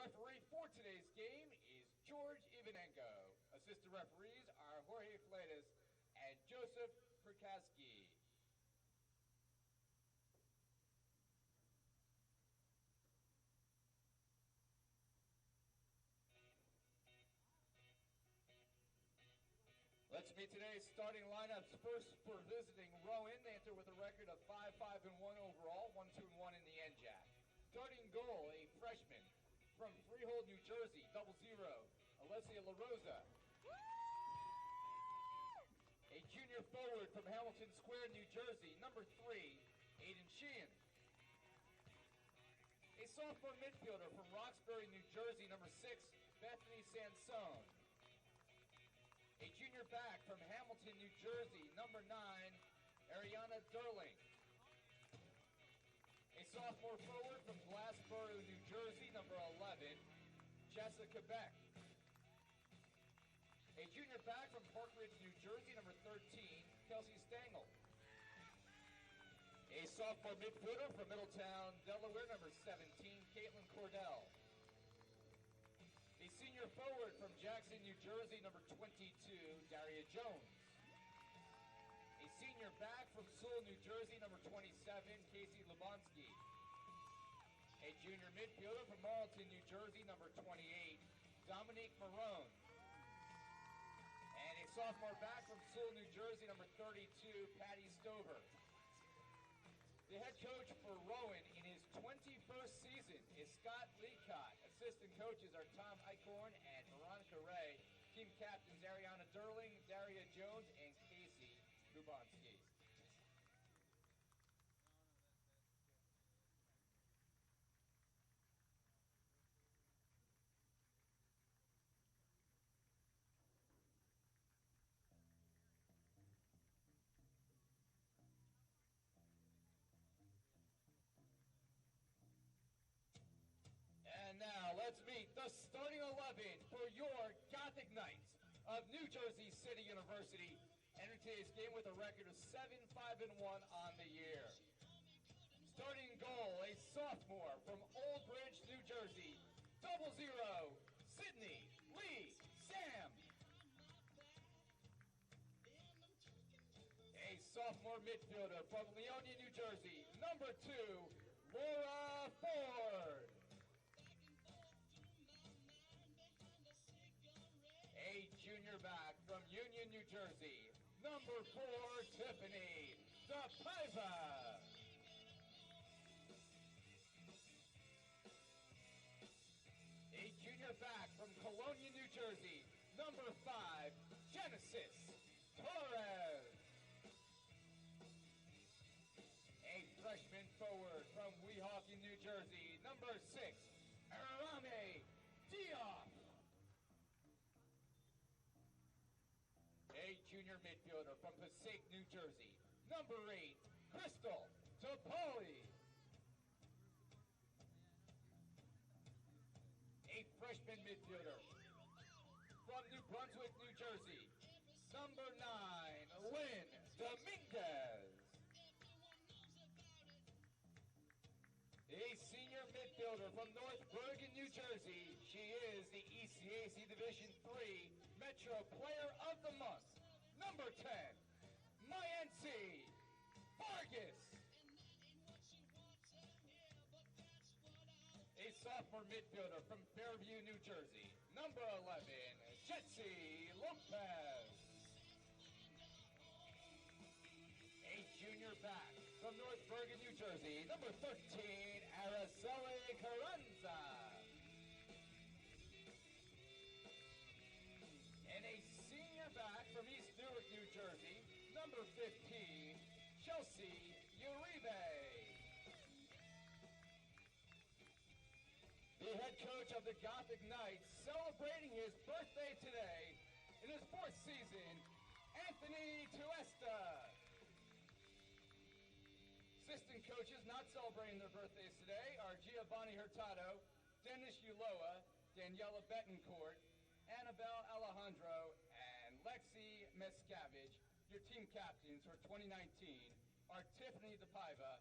referee for today's game is George Ivanenko. Assistant referees are Jorge Fleitas and Joseph Prokowski. Let's meet today's starting lineups. First, for visiting Rowan, they enter with a record of 5-5-1 overall, 1-2-1 in the NJAC. Starting goal, a freshman from Freehold, New Jersey, 00, Alessia La Rosa. A junior forward from Hamilton Square, New Jersey, number 3, Aiden Sheehan. A sophomore midfielder from Roxbury, New Jersey, number 6, Bethany Sansone. A junior back from Hamilton, New Jersey, number 9, Ariana Durling. A sophomore forward from Glassboro, New Jersey, number 11, Jessica Beck. A junior back from Park Ridge, New Jersey, number 13, Kelsey Stengel. A sophomore midfielder from Middletown, Delaware, number 17, Caitlin Cordell. A senior forward from Jackson, New Jersey, number 22, Daria Jones. A senior back from Sewell, New Jersey, number 27, Casey Lubansky. A junior midfielder from Marlton, New Jersey, number 28, Dominique Marone. And a sophomore back from Sewell, New Jersey, number 32, Patty Stover. The head coach for Rowan in his 21st season is Scott Leacott. Assistant coaches are Tom Eichhorn and Veronica Ray. Team captains Ariana Durling, Daria Jones, and Casey Lubansky. And now let's meet the starting 11 for your Gothic Knights of New Jersey City University. Enter today's game with a record of 7-5-1 on the year. Starting goal, a sophomore from Old Bridge, New Jersey, 00, Sydney Lee Sam. A sophomore midfielder from Leonia, New Jersey, number 2, Laura Ford. A junior back from Union, New Jersey, number 4, Tiffany DePaiva. A junior back from Colonia, New Jersey, number 5, Genesis Torres. A freshman forward from Weehawken, New Jersey, number 6, Arame Diop. A junior midfielder from Passaic, New Jersey, number 8, Crystal Topoli. A freshman midfielder from New Brunswick, New Jersey, number 9, Lynn Dominguez. A senior midfielder from North Bergen, New Jersey. She is the ECAC Division III Metro Player of the Month, number 10, Mallensy Vargas. A sophomore midfielder from Fairview, New Jersey, number 11, Jetsi Lopez. A junior back from North Bergen, New Jersey, number 13, Araceli Carranza. And a senior back from East Newark, New Jersey, number 15, Chelsea Uribe. The head coach of the Gothic Knights, celebrating his birthday today in his 4th season, Anthony Tuesta. Assistant coaches not celebrating their birthdays today are Giovanni Hurtado, Dennis Uloa, Daniela Betancourt, Annabelle Alejandro, and Lexi Mescavage. Your team captains for 2019 are Tiffany DePaiva,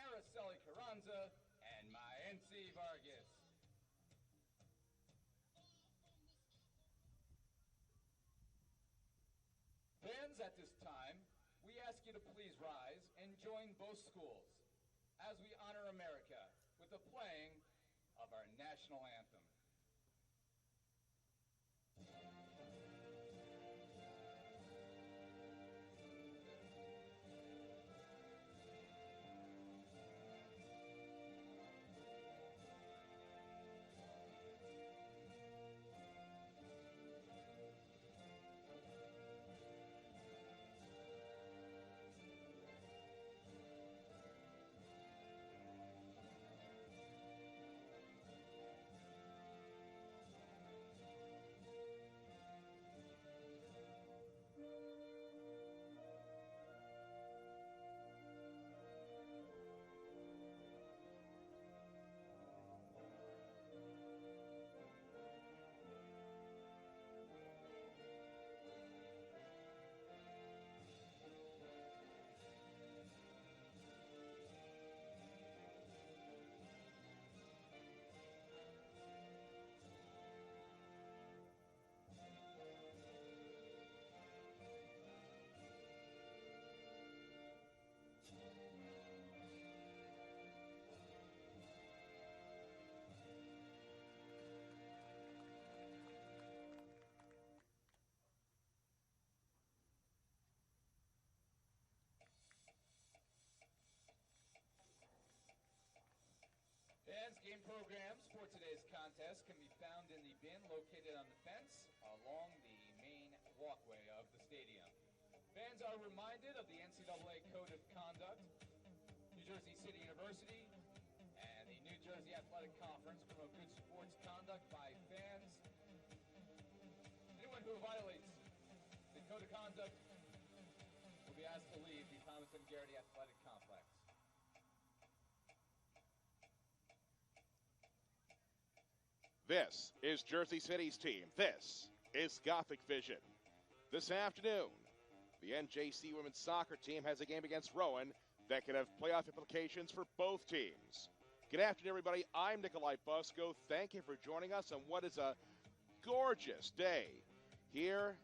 Araceli Carranza, and Mallensy Vargas. Friends, at this time, we ask you to please rise and join both schools as we honor America with the playing of our national anthem. And game programs for today's contest can be found in the bin located on the fence along the main walkway of the stadium. Fans are reminded of the NCAA Code of Conduct, New Jersey City University, and the New Jersey Athletic Conference promote good sports conduct by fans. Anyone who violates the Code of Conduct will be asked to leave the Thomas M. Garrity Athletic Complex. This is Jersey City's team. This is GothicVision. This afternoon, the NJCU women's soccer team has a game against Rowan that could have playoff implications for both teams. Good afternoon, everybody. I'm Nikolai Busco. Thank you for joining us on what is a gorgeous day here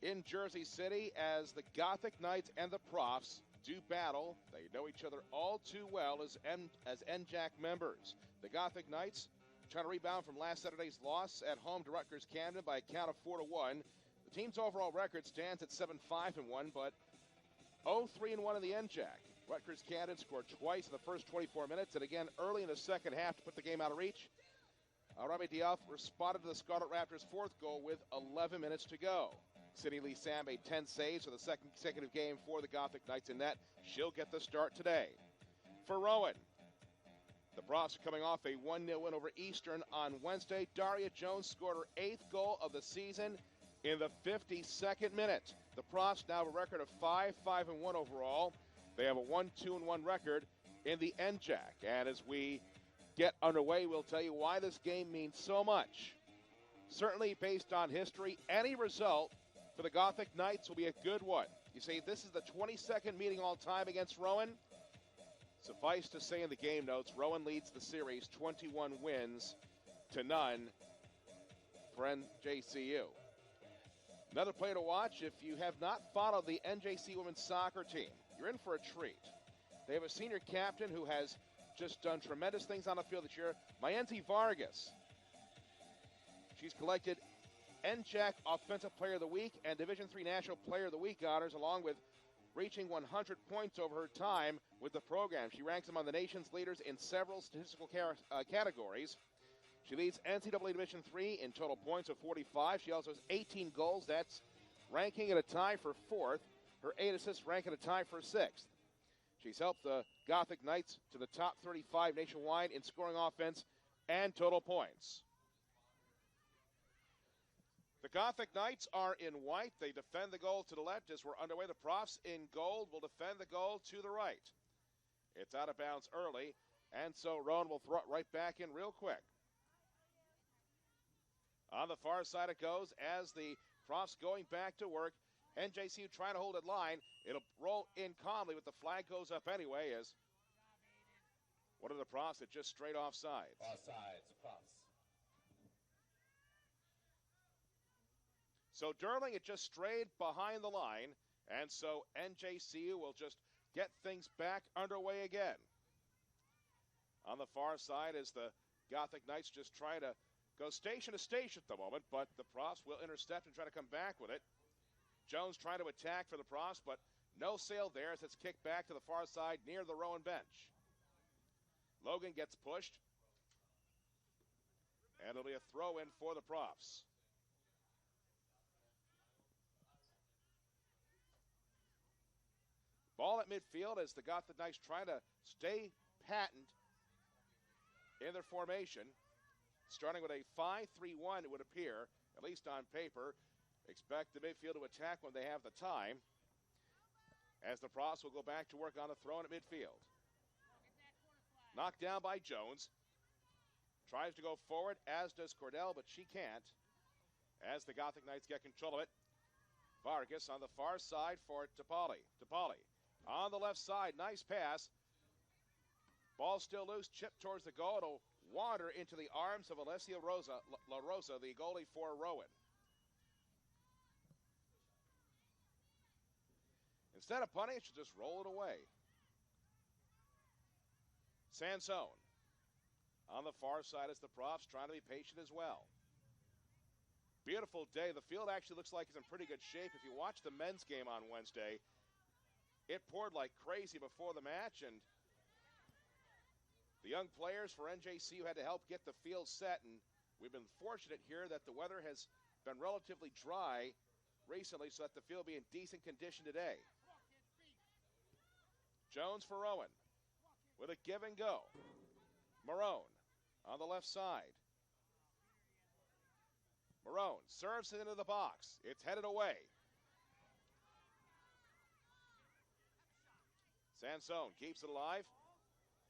in Jersey City as the Gothic Knights and the Profs do battle. They know each other all too well as NJAC members. The Gothic Knights trying to rebound from last Saturday's loss at home to Rutgers Camden by a count of 4-1. The team's overall record stands at 7-5-1, but 0-3-1 in the NJAC. Rutgers Camden scored twice in the first 24 minutes, and again early in the second half to put the game out of reach. Rami Diallo responded to the Scarlet Raptors' fourth goal with 11 minutes to go. Cindy Lee Sam made 10 saves for the second consecutive game for the Gothic Knights in net. She'll get the start today. For Rowan, the Profs are coming off a 1-0 win over Eastern on Wednesday. Daria Jones scored her 8th goal of the season in the 52nd minute. The Profs now have a record of 5-5-1 overall. They have a 1-2-1 record in the NJAC. And as we get underway, we'll tell you why this game means so much. Certainly based on history, any result for the Gothic Knights will be a good one. You say this is the 22nd meeting all time against Rowan. Suffice to say in the game notes, Rowan leads the series 21 wins to none for NJCU. Another player to watch, if you have not followed the NJC women's soccer team, you're in for a treat. They have a senior captain who has just done tremendous things on the field this year, Mallensy Vargas. She's collected NJAC Offensive Player of the Week and Division III National Player of the Week honors, along with reaching 100 points over her time with the program. She ranks among the nation's leaders in several statistical categories. She leads NCAA Division III in total points of 45. She also has 18 goals. That's ranking at a tie for 4th. Her 8 assists rank at a tie for 6th. She's helped the Gothic Knights to the top 35 nationwide in scoring offense and total points. The Gothic Knights are in white. They defend the goal to the left as we're underway. The Profs in gold will defend the goal to the right. It's out of bounds early, and so Rowan will throw it right back in real quick. On the far side it goes as the Profs going back to work. NJCU trying to hold it line. It'll roll in calmly, but the flag goes up anyway as one of the Profs is just straight offsides. Offsides, Profs. So Durling, it just strayed behind the line, and so NJCU will just get things back underway again. On the far side is the Gothic Knights just trying to go station to station at the moment, but the Profs will intercept and try to come back with it. Jones trying to attack for the Profs, but no sail there as it's kicked back to the far side near the Rowan bench. Logan gets pushed, and it'll be a throw in for the Profs. Ball at midfield as the Gothic Knights trying to stay patent in their formation. Starting with a 5-3-1, it would appear, at least on paper. Expect the midfield to attack when they have the time, as the Profs will go back to work on the throw in at midfield. Knocked down by Jones. Tries to go forward, as does Cordell, but she can't, as the Gothic Knights get control of it. Vargas on the far side for Topali. Topali on the left side, nice pass. Ball still loose, chipped towards the goal. It'll wander into the arms of Alessia La Rosa, the goalie for Rowan. Instead of punting, it should just roll it away. Sansone on the far side as the Profs trying to be patient as well. Beautiful day. The field actually looks like it's in pretty good shape. If you watch the men's game on Wednesday, it poured like crazy before the match, and the young players for NJCU had to help get the field set, and we've been fortunate here that the weather has been relatively dry recently so that the field will be in decent condition today. Jones for Rowan with a give and go. Marone on the left side. Marone serves it into the box. It's headed away. Sansone keeps it alive.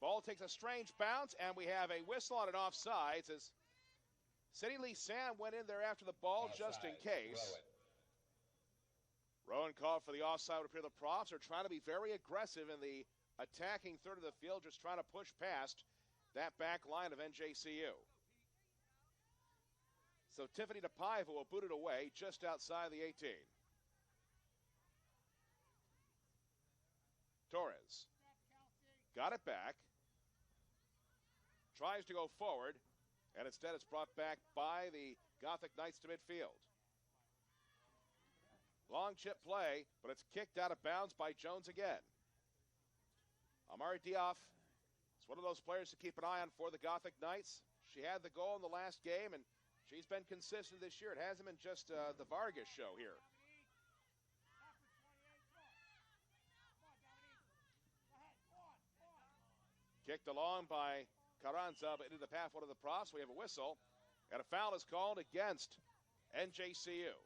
Ball takes a strange bounce, and we have a whistle on it offsides as City Lee Sam went in there after the ball just in case. Rowan called for the offside. Would appear the Profs are trying to be very aggressive in the attacking third of the field, just trying to push past that back line of NJCU. So Tiffany DePaiva will boot it away just outside the 18. Torres got it back. Tries to go forward, and instead it's brought back by the Gothic Knights to midfield. Long chip play, but it's kicked out of bounds by Jones again. Amari Diop is one of those players to keep an eye on for the Gothic Knights. She had the goal in the last game, and she's been consistent this year. It hasn't been just the Vargas show here. Kicked along by Carranza, but into the path one of the Profs. We have a whistle, and a foul is called against NJCU.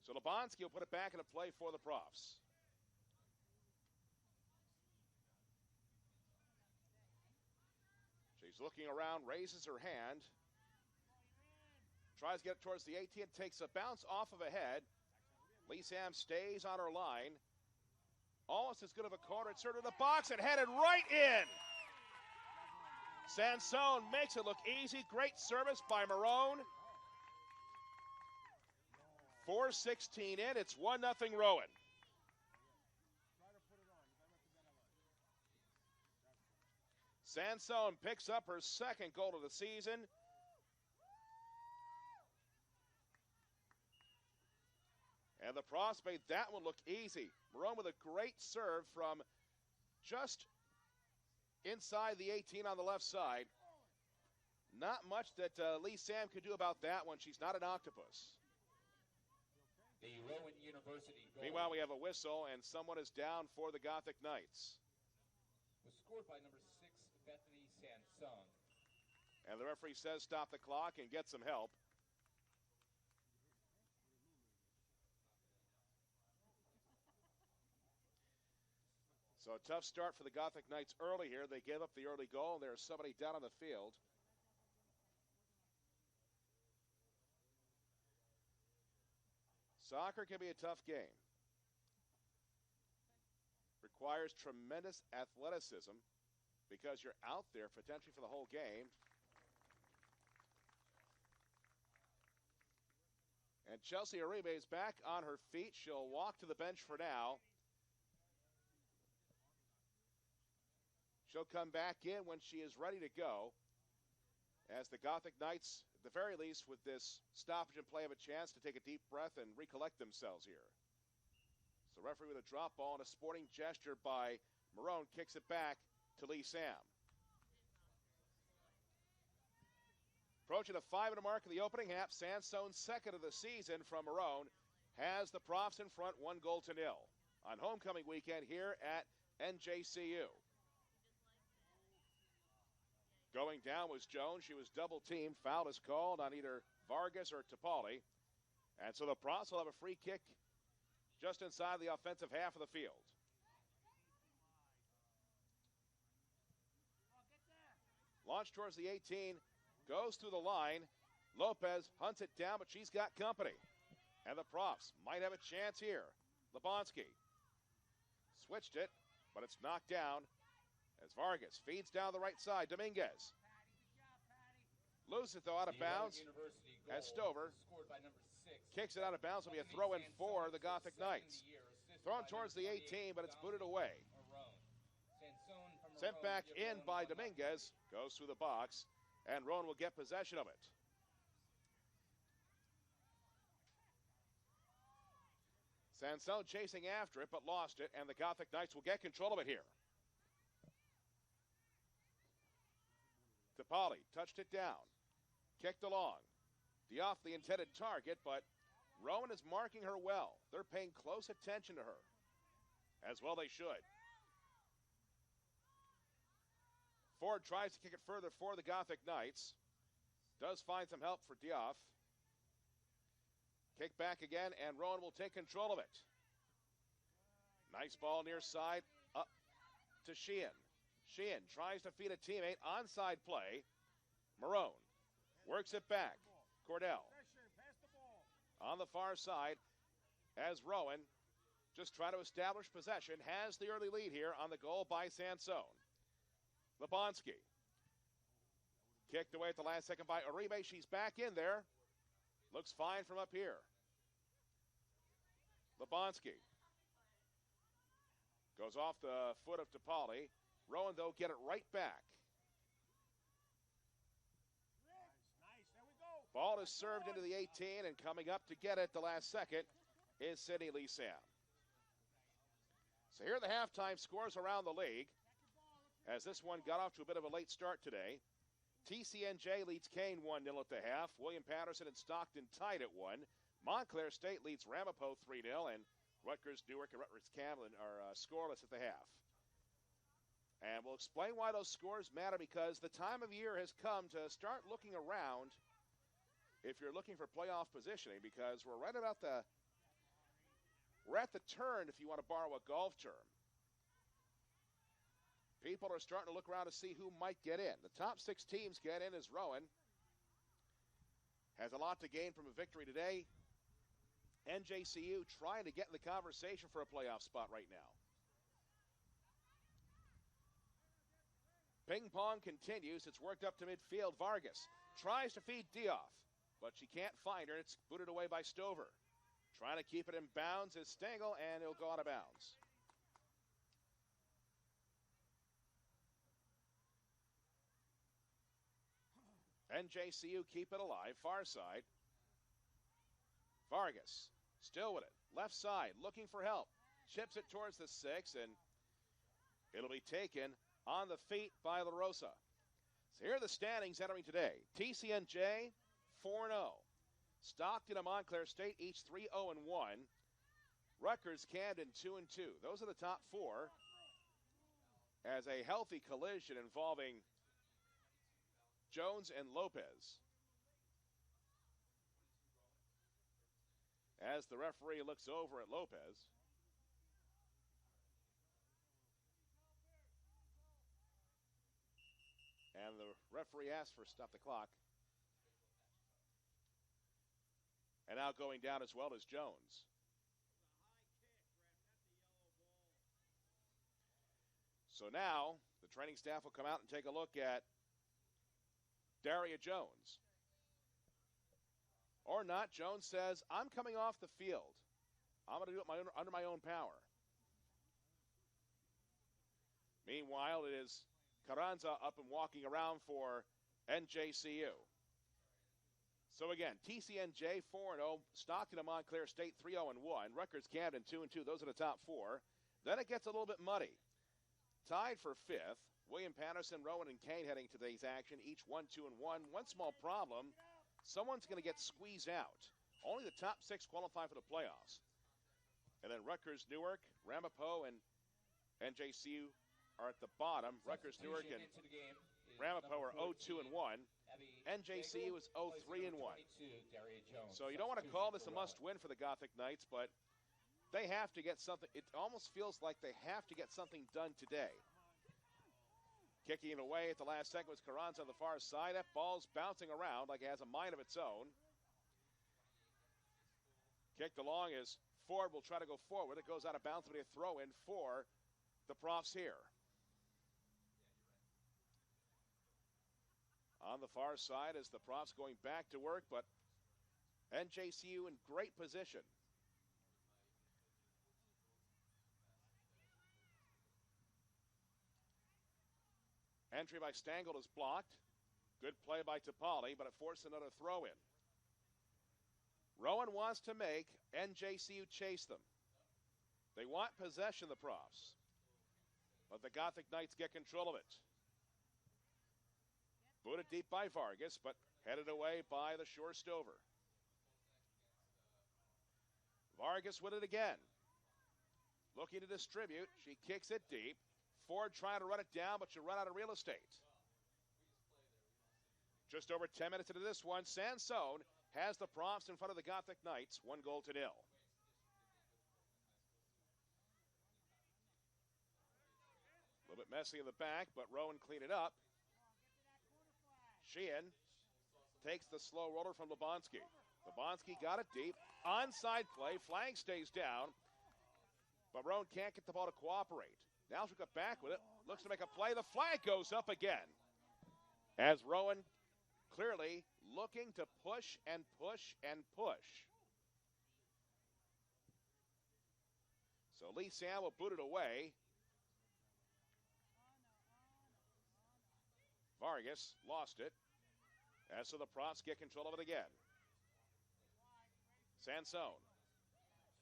So Lebonsky will put it back into play for the Profs. She's looking around, raises her hand, tries to get it towards the 18, takes a bounce off of a head. Lee Sam stays on her line. Almost as good of a corner. Inserted in the box and headed right in. Sansone makes it look easy. Great service by Marone. 4:16 in. It's 1-0 Rowan. Sansone picks up her second goal of the season. And the Profs made that one look easy. Marone with a great serve from just inside the 18 on the left side. Not much that Lee Sam could do about that one. She's not an octopus. The Rowan University goal. Meanwhile, we have a whistle, and someone is down for the Gothic Knights. Was scored by number 6, Bethany Sansone. And the referee says stop the clock and get some help. So a tough start for the Gothic Knights early here. They gave up the early goal, and there's somebody down on the field. Soccer can be a tough game. Requires tremendous athleticism because you're out there potentially for the whole game. And Chelsea Uribe is back on her feet. She'll walk to the bench for now. She'll come back in when she is ready to go, as the Gothic Knights, at the very least, with this stoppage and play, have a chance to take a deep breath and recollect themselves here. So referee with a drop ball and a sporting gesture by Marone kicks it back to Lee Sam. Approaching the 5-minute mark of the opening half, Sandstone's second of the season from Marone has the Profs in front 1-0 on homecoming weekend here at NJCU. Going down was Jones. She was double-teamed. Foul is called on either Vargas or Topali. And so the Profs will have a free kick just inside the offensive half of the field. Launch towards the 18, goes through the line. Lopez hunts it down, but she's got company. And the Profs might have a chance here. Lebonsky switched it, but it's knocked down as Vargas feeds down the right side. Dominguez loses it, though, out of bounds as Stover kicks it out of bounds. It'll be a throw-in for the Gothic Knights. Thrown towards the 18, but it's booted away. Sent back in by Dominguez. Goes through the box, and Rowan will get possession of it. Sansone chasing after it, but lost it, and the Gothic Knights will get control of it here. Topali touched it down, kicked along. Dioff the intended target, but Rowan is marking her well. They're paying close attention to her, as well they should. Ford tries to kick it further for the Gothic Knights. Does find some help for Dioff. Kick back again, and Rowan will take control of it. Nice ball near side, up to Sheehan. Sheehan tries to feed a teammate, onside play. Marone works it back. Cordell on the far side as Rowan just try to establish possession, has the early lead here on the goal by Sansone. Lebonsky kicked away at the last second by Uribe. She's back in there. Looks fine from up here. Lebonsky goes off the foot of Topali. Rowan, though, get it right back. Ball is served into the 18, and coming up to get it the last second is Sydney Lee Sam. So here are the halftime scores around the league, as this one got off to a bit of a late start today. TCNJ leads Kane 1-0 at the half. William Patterson and Stockton tied at 1. Montclair State leads Ramapo 3-0, and Rutgers, Newark, and Rutgers Camden are scoreless at the half. And we'll explain why those scores matter, because the time of year has come to start looking around if you're looking for playoff positioning, because we're right about we're at the turn, if you want to borrow a golf term. People are starting to look around to see who might get in. The top 6 teams get in as Rowan has a lot to gain from a victory today. NJCU trying to get in the conversation for a playoff spot right now. Ping pong continues. It's worked up to midfield. Vargas tries to feed Dioff, but she can't find her. It's booted away by Stover. Trying to keep it in bounds is Stengel, and it'll go out of bounds. NJCU keep it alive. Far side. Vargas still with it. Left side looking for help. Chips it towards the 6, and it'll be taken on the feet by La Rosa. So here are the standings entering today. TCNJ 4-0. Stockton and Montclair State each 3-0-1. Rutgers, Camden 2-2. Those are the top 4, as a healthy collision involving Jones and Lopez. As the referee looks over at Lopez. And the referee asks for stop the clock. And now going down as well as Jones. So now the training staff will come out and take a look at Daria Jones. or not, Jones says, I'm coming off the field. I'm going to do it under my own power. Meanwhile, it is Carranza up and walking around for NJCU. So again, TCNJ 4-0, Stockton and Montclair State 3-0-1, Rutgers Camden 2-2. Those are the top four. Then it gets a little bit muddy. Tied for fifth, William Patterson, Rowan, and Kane heading to today's action, each 1-2-1. One small problem, someone's going to get squeezed out. Only the top six qualify for the playoffs. And then Rutgers, Newark, Ramapo, and NJCU are at the bottom. Rutgers, Newark, and Ramapo are 0-2-1. NJCU is 0-3-1. So you don't want to call this a must-win for the Gothic Knights, but they have to get something. It almost feels like they have to get something done today. Kicking it away at the last second was Carranza on the far side. That ball's bouncing around like it has a mind of its own. Kicked along as Ford will try to go forward. It goes out of bounds, but a throw in for the Profs here. On the far side is the Profs going back to work, but NJCU in great position. Entry by Stangl is blocked. Good play by Topali, but it forced another throw in. Rowan wants to make NJCU chase them. They want possession, the Profs. But the Gothic Knights get control of it. Booted deep by Vargas, but headed away by the Shore Stover. Vargas with it again. Looking to distribute. She kicks it deep. Ford trying to run it down, but she'll run out of real estate. Just over 10 minutes into this one, Sansone has the Profs in front of the Gothic Knights, 1-0. A little bit messy in the back, but Rowan cleaned it up. Sheehan takes the slow roller from Lebonsky. Lebonsky got it deep. Onside play. Flag stays down. But Rowan can't get the ball to cooperate. Now she'll get back with it. Looks to make a play. The flag goes up again. As Rowan clearly looking to push and push and push. So Lee Sam will boot it away. Vargas lost it. And so the Profs get control of it again. Sansone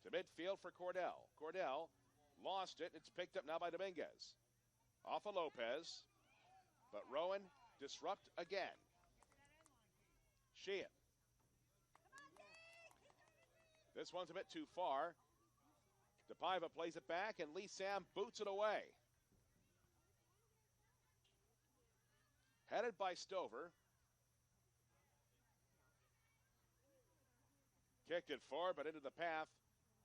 to midfield for Cordell. Cordell lost it. It's picked up now by Dominguez. Off of Lopez. But Rowan disrupt again. Sheehan. This one's a bit too far. DePaiva plays it back, and Lee Sam boots it away. Headed by Stover. Kicked it forward, but into the path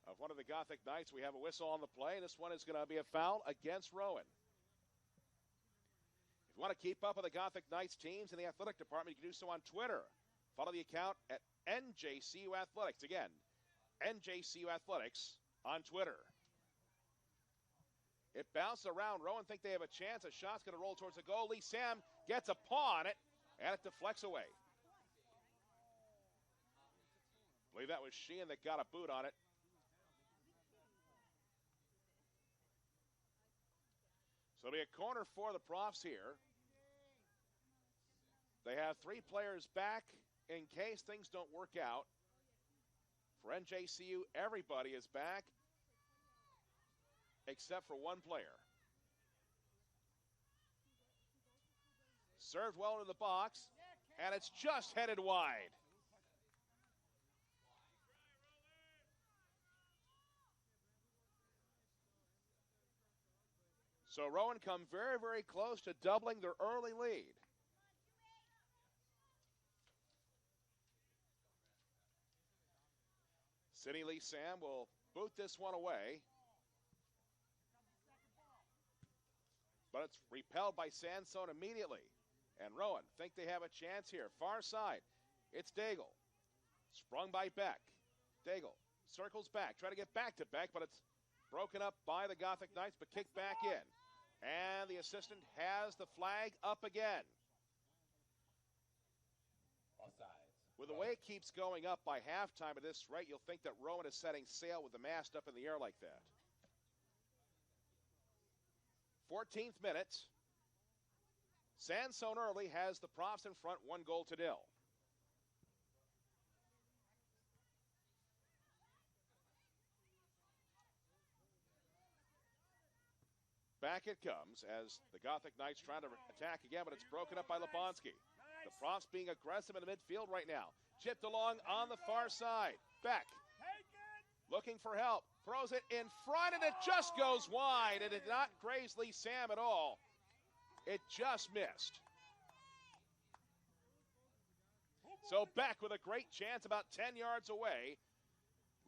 of one of the Gothic Knights. We have a whistle on the play. This one is going to be a foul against Rowan. If you want to keep up with the Gothic Knights teams in the athletic department, you can do so on Twitter. Follow the account at NJCU Athletics. Again, NJCU Athletics on Twitter. It bounced around. Rowan think they have a chance. A shot's going to roll towards the goal. Lee Sam gets a paw on it, and it deflects away. I believe that was Sheehan that got a boot on it. So it'll be a corner for the Profs here. They have three players back in case things don't work out. For NJCU, everybody is back except for one player. Served well into the box, and it's just headed wide. So Rowan come very, very close to doubling their early lead. Sidney Lee Sam will boot this one away. But it's repelled by Sansone immediately. And Rowan think they have a chance here. Far side. It's Daigle. Sprung by Beck. Daigle circles back. Try to get back to Beck, but it's broken up by the Gothic Knights, but kicked back in. And the assistant has the flag up again. Offsides. With the way it keeps going up by halftime at this rate, you'll think that Rowan is setting sail with the mast up in the air like that. 14th minute. Sansone Early has the Profs in front, 1-0. Back it comes as the Gothic Knights trying to attack again, but it's broken up by Lebonsky. The Profs being aggressive in the midfield right now. Chipped along on the far side. Beck looking for help. Throws it in front, and it just goes wide. It did not graze Lee Sam at all. It just missed. So Beck with a great chance about 10 yards away.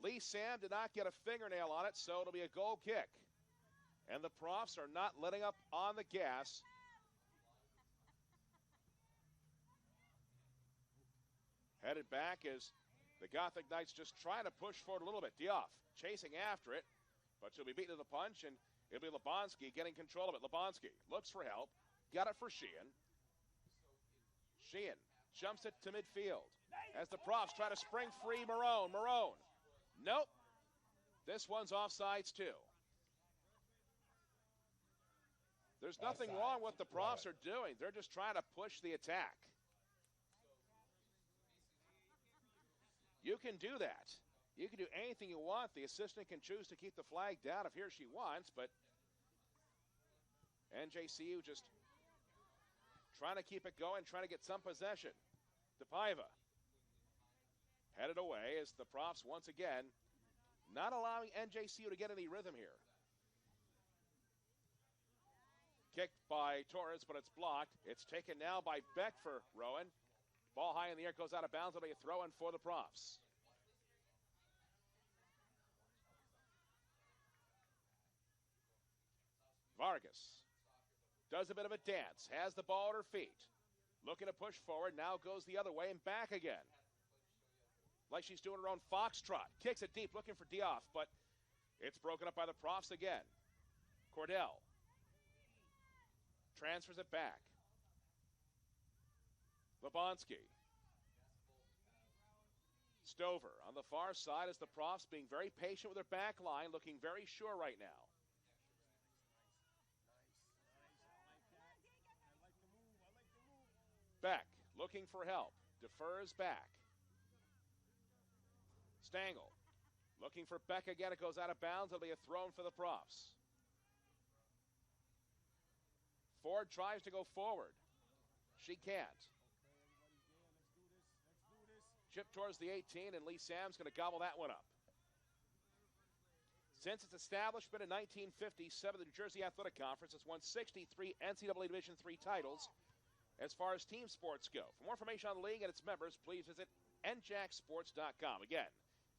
Lee Sam did not get a fingernail on it, so it'll be a goal kick. And the Profs are not letting up on the gas. Headed back as the Gothic Knights just trying to push forward a little bit. Dioff chasing after it, but she'll be beaten to the punch, and it'll be Lebonsky getting control of it. Lebonsky looks for help. Got it for Sheehan. Sheehan jumps it to midfield as the Profs try to spring free Marone. Marone. Nope. This one's offsides too. There's nothing wrong with what the Profs are doing. They're just trying to push the attack. You can do that. You can do anything you want. The assistant can choose to keep the flag down if he or she wants, but NJCU just trying to keep it going, trying to get some possession. DePaiva headed away as the Profs once again not allowing NJCU to get any rhythm here. Kicked by Torres, but it's blocked. It's taken now by Beck for Rowan. Ball high in the air, goes out of bounds. It'll be a throw-in for the Profs. Vargas does a bit of a dance, has the ball at her feet. Looking to push forward, now goes the other way and back again. Like she's doing her own foxtrot. Kicks it deep, looking for Dioff, but it's broken up by the Profs again. Cordell transfers it back. Lebonsky. Stover on the far side as the Profs being very patient with their back line, looking very sure right now. Beck looking for help. Defers back. Stangl looking for Beck again. It goes out of bounds. It'll be a throw for the Profs. Ford tries to go forward. She can't. Chip towards the 18, and Lee Sam's going to gobble that one up. Since its establishment in 1957, the New Jersey Athletic Conference has won 63 NCAA Division III titles as far as team sports go. For more information on the league and its members, please visit njacsports.com. Again,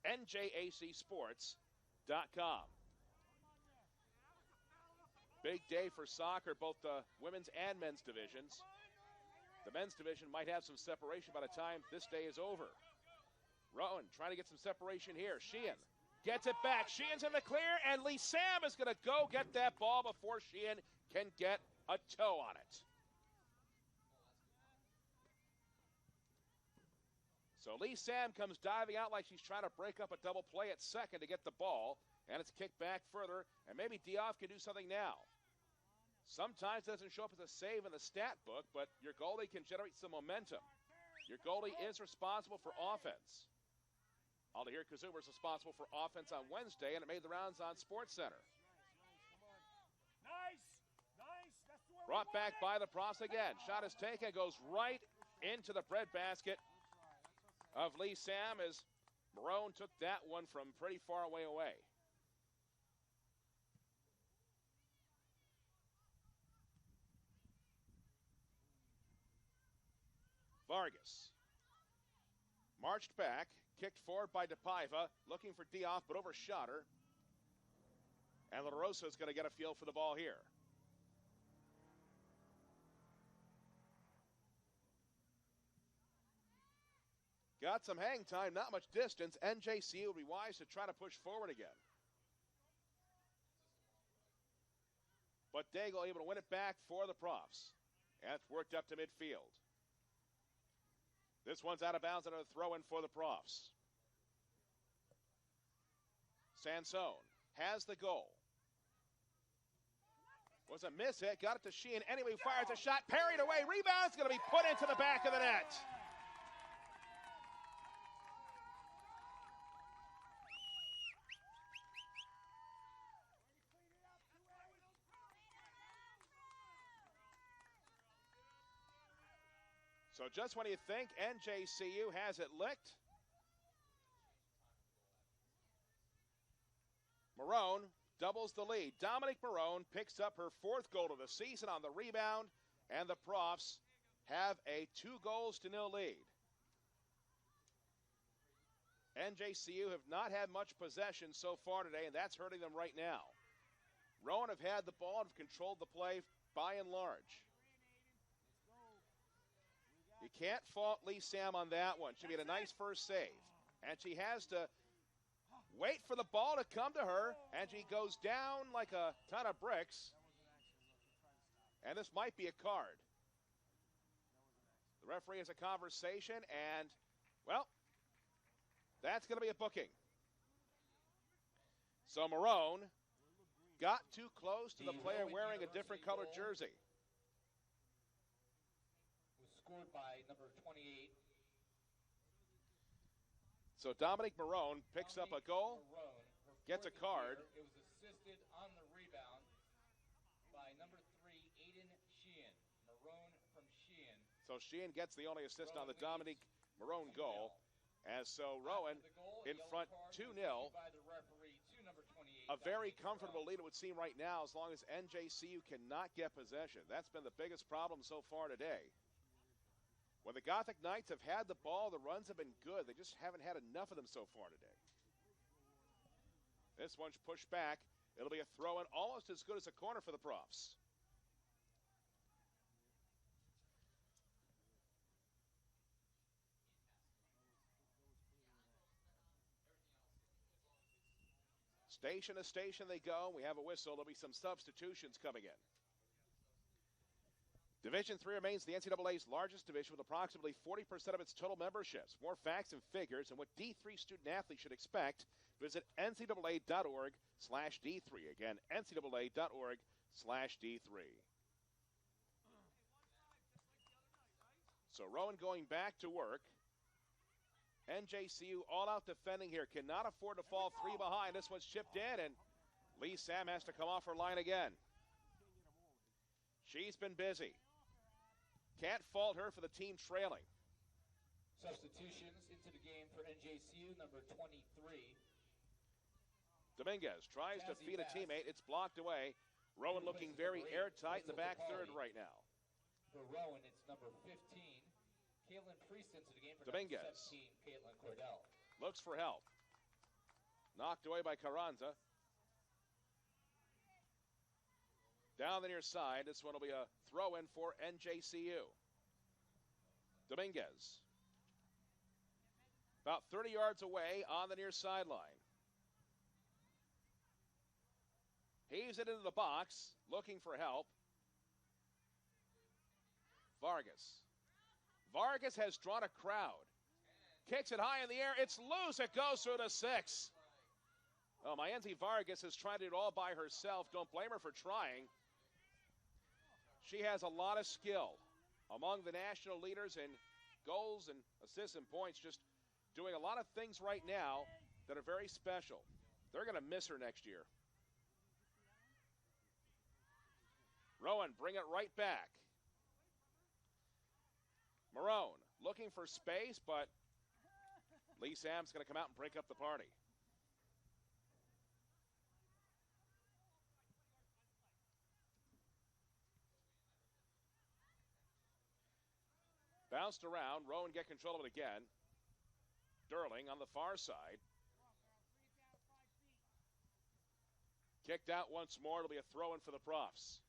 njacsports.com. Big day for soccer, both the women's and men's divisions. The men's division might have some separation by the time this day is over. Rowan trying to get some separation here. Sheehan gets it back. Sheehan's in the clear, and Lee Sam is going to go get that ball before Sheehan can get a toe on it. So Lee Sam comes diving out like she's trying to break up a double play at second to get the ball, and it's kicked back further, and maybe Dioff can do something now. Sometimes it doesn't show up as a save in the stat book, but your goalie can generate some momentum. Your goalie is responsible for offense. Aldahir Kazuma is responsible for offense on Wednesday, and it made the rounds on SportsCenter. Brought back by the Profs again. Shot is taken, goes right into the breadbasket of Lee Sam as Marone took that one from pretty far away. Vargas marched back, kicked forward by DePaiva, looking for Dioff, but overshot her. And La Rosa is going to get a feel for the ball here. Got some hang time, not much distance. NJCU will be wise to try to push forward again. But Daigle able to win it back for the Profs. And it's worked up to midfield. This one's out of bounds and a throw-in for the Profs. Sansone has the goal. Was a miss hit, got it to Sheehan. Anyway, fires a shot, parried away, rebound. It's going to be put into the back of the net. So just when you think NJCU has it licked, Marone doubles the lead. Dominic Marone picks up her 4th goal of the season on the rebound, and the Profs have a 2-0 lead. NJCU have not had much possession so far today, and that's hurting them right now. Rowan have had the ball and have controlled the play by and large. You can't fault Lee Sam on that one. She made a nice first save, and she has to wait for the ball to come to her, and she goes down like a ton of bricks. And this might be a card. The referee has a conversation, and, well, that's going to be a booking. So Marone got too close to the player wearing a different colored jersey. Was scored by number 28. So Dominic Marone picks up a goal, gets a card. It was assisted on the rebound by number 3, Aiden Sheehan. Marone from Sheehan. So Sheehan gets the only assist on the Dominic Marone goal. As so Rowan in front 2-0. A very comfortable lead, it would seem right now, as long as NJCU cannot get possession. That's been the biggest problem so far today. When the Gothic Knights have had the ball, the runs have been good. They just haven't had enough of them so far today. This one's pushed back. It'll be a throw-in, almost as good as a corner for the Profs. Station to station they go. We have a whistle. There'll be some substitutions coming in. Division 3 remains the NCAA's largest division with approximately 40% of its total memberships. For more facts and figures and what D3 student athletes should expect, visit ncaa.org/D3. Again, ncaa.org/D3. So Rowan going back to work. NJCU all out defending here. Cannot afford to fall 3 behind. This one's chipped in, and Lee Sam has to come off her line again. She's been busy. Can't fault her for the team trailing. Substitutions into the game for NJCU, number 23. Dominguez tries to feed a teammate. It's blocked away. Rowan looking very airtight in the back third right now. For Rowan, it's number 15. Caitlin Priest into the game for Dominguez. number 17, Caitlin Cordell. Looks for help. Knocked away by Carranza. Down the near side, this one will be a throw-in for NJCU. Dominguez. About 30 yards away on the near sideline. Heaves it into the box, looking for help. Vargas. Vargas has drawn a crowd. Kicks it high in the air. It's loose. It goes through the 6. Well, Mallensy Vargas has tried it all by herself. Don't blame her for trying. She has a lot of skill. Among the national leaders in goals and assists and points, just doing a lot of things right now that are very special. They're going to miss her next year. Rowan, bring it right back. Marone looking for space, but Lee Sam's going to come out and break up the party. Bounced around. Rowan get control of it again. Durling on the far side. Kicked out once more. It'll be a throw-in for the Profs.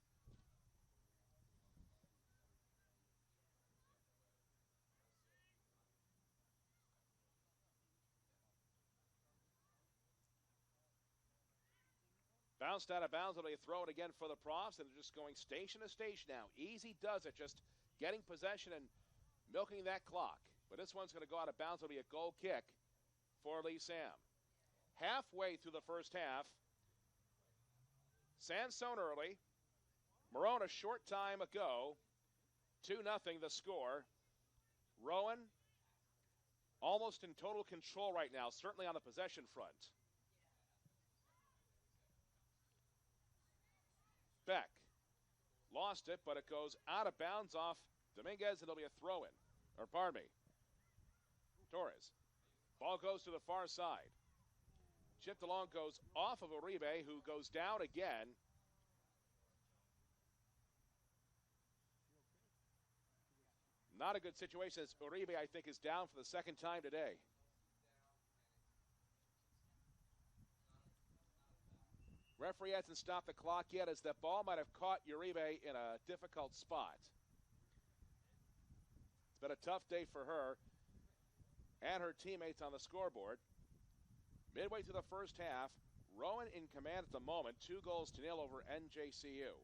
Bounced out of bounds. It'll be a throw it again for the Profs, and they're just going station to station now. Easy does it, just getting possession and milking that clock. but this one's going to go out of bounds. It'll be a goal kick for Lee Sam. Halfway through the first half, Sansone early. Marone a short time ago. 2-0 the score. Rowan almost in total control right now, certainly on the possession front. Beck lost it, but it goes out of bounds off Dominguez, and it'll be a throw-in. Or pardon me, Torres. Ball goes to the far side. Chipped along, goes off of Uribe, who goes down again. Not a good situation as Uribe, I think, is down for the second time today. Referee hasn't stopped the clock yet, as that ball might have caught Uribe in a difficult spot. It's been a tough day for her and her teammates on the scoreboard. Midway through the first half, Rowan in command at the moment, 2-0 over NJCU.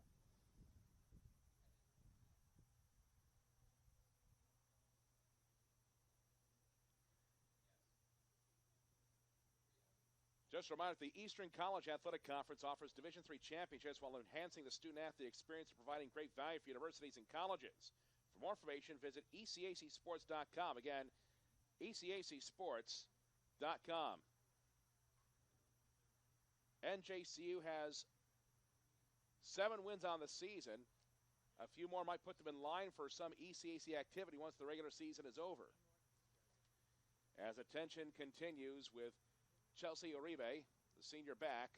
Just a reminder, the Eastern College Athletic Conference offers Division III championships while enhancing the student-athlete experience and providing great value for universities and colleges. For more information, visit ecacsports.com. Again, ecacsports.com. NJCU has 7 wins on the season. A few more might put them in line for some ECAC activity once the regular season is over. As attention continues with Chelsea Uribe, the senior back.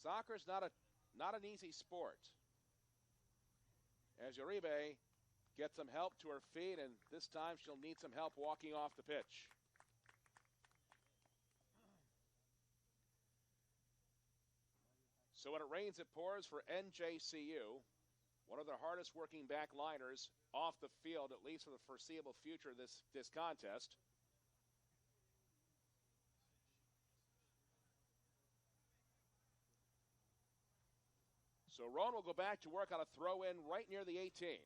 Soccer's not an easy sport. As Uribe gets some help to her feet, and this time she'll need some help walking off the pitch. So when it rains, it pours for NJCU. One of the hardest working back liners off the field, at least for the foreseeable future of this contest. So Rowan will go back to work on a throw-in right near the 18.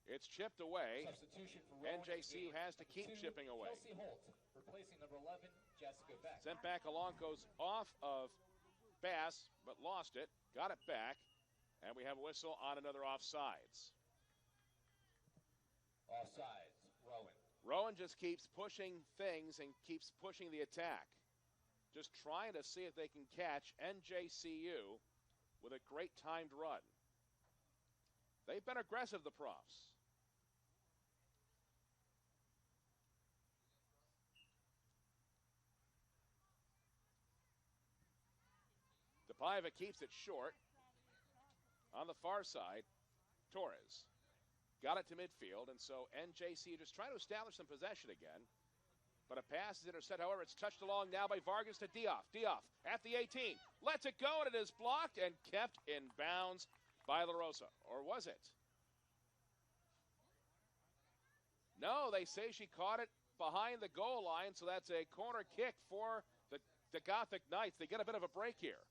It's chipped away. Substitution for Rowan. NJCU has to keep chipping away. Kelsey Holt, replacing number 11, Jessica Beck. Sent back along, goes off of Bass, but lost it. Got it back, and we have a whistle on another offsides. Offsides, Rowan. Rowan just keeps pushing things and keeps pushing the attack. Just trying to see if they can catch NJCU with a great timed run. They've been aggressive, the Profs. DePaiva keeps it short. On the far side, Torres got it to midfield, and so NJC just trying to establish some possession again. But a pass is intercepted. However, it's touched along now by Vargas to Dioff. Dioff at the 18. Lets it go, and it is blocked and kept in bounds by La Rosa. Or was it? No, they say she caught it behind the goal line, so that's a corner kick for the Gothic Knights. They get a bit of a break here.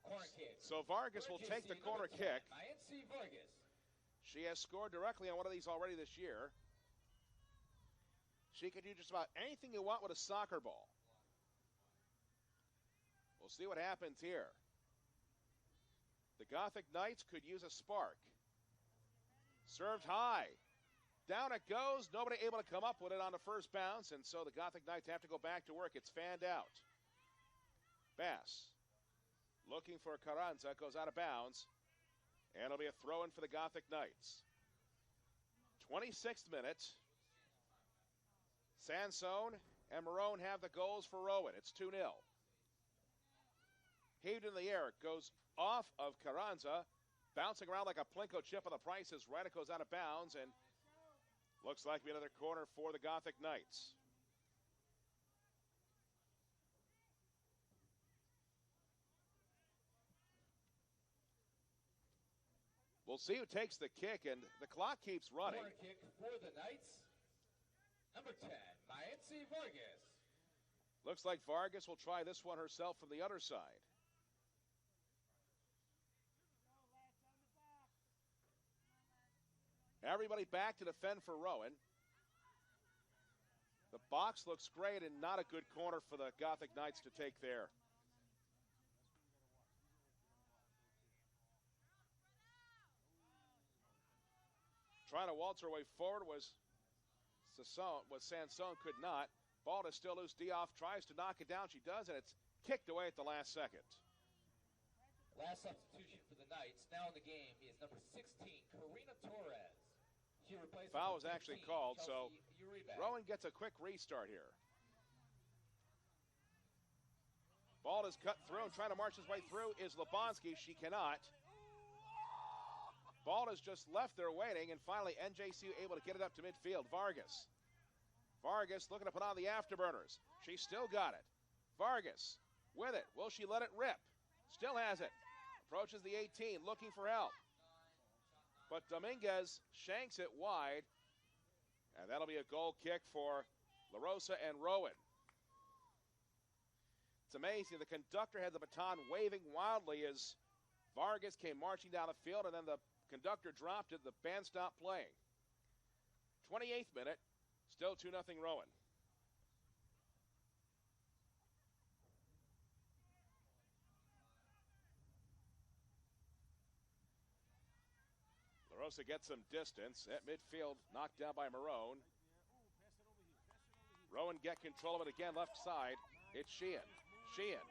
Corner kick. So Vargas will take the corner kick. Mallensy Vargas. She has scored directly on one of these already this year. She can do just about anything you want with a soccer ball. We'll see what happens here. The Gothic Knights could use a spark. Served high. Down it goes. Nobody able to come up with it on the first bounce, and so the Gothic Knights have to go back to work. It's fanned out. Bass looking for Carranza, goes out of bounds, and it'll be a throw-in for the Gothic Knights. 26th minute. Sansone and Marone have the goals for Rowan. It's 2-0. Heaved in the air. It goes off of Carranza, bouncing around like a Plinko chip on the Price is Right. It goes out of bounds, and looks like another corner for the Gothic Knights. We'll see who takes the kick, and the clock keeps running. Corner kick for the Knights. Number 10, Mallensy Vargas. Looks like Vargas will try this one herself from the other side. Everybody back to defend for Rowan. The box looks great and not a good corner for the Gothic Knights to take there. Trying to waltz her way forward was Sansone, could not. Ball is still loose. Dioff tries to knock it down. She does, and it's kicked away at the last second. Last substitution for the Knights now in the game is number 16, Karina Torres. She replaced Foul was actually called, Chelsea so Uribe. Rowan gets a quick restart here. Ball is cut through, and trying to march his way through is Lebonsky. She cannot. Ball is just left there waiting, and finally NJCU able to get it up to midfield. Vargas looking to put on the afterburners. She still got it. Vargas with it. Will she let it rip? Still has it. Approaches the 18, looking for help. But Dominguez shanks it wide, and that'll be a goal kick for La Rosa and Rowan. It's amazing. The conductor had the baton waving wildly as Vargas came marching down the field, and then the conductor dropped it. The band stopped playing. 28th minute, still 2-0 Rowan. La Rosa gets some distance at midfield, knocked down by Marone. Rowan get control of it again, left side. It's Sheehan. Sheehan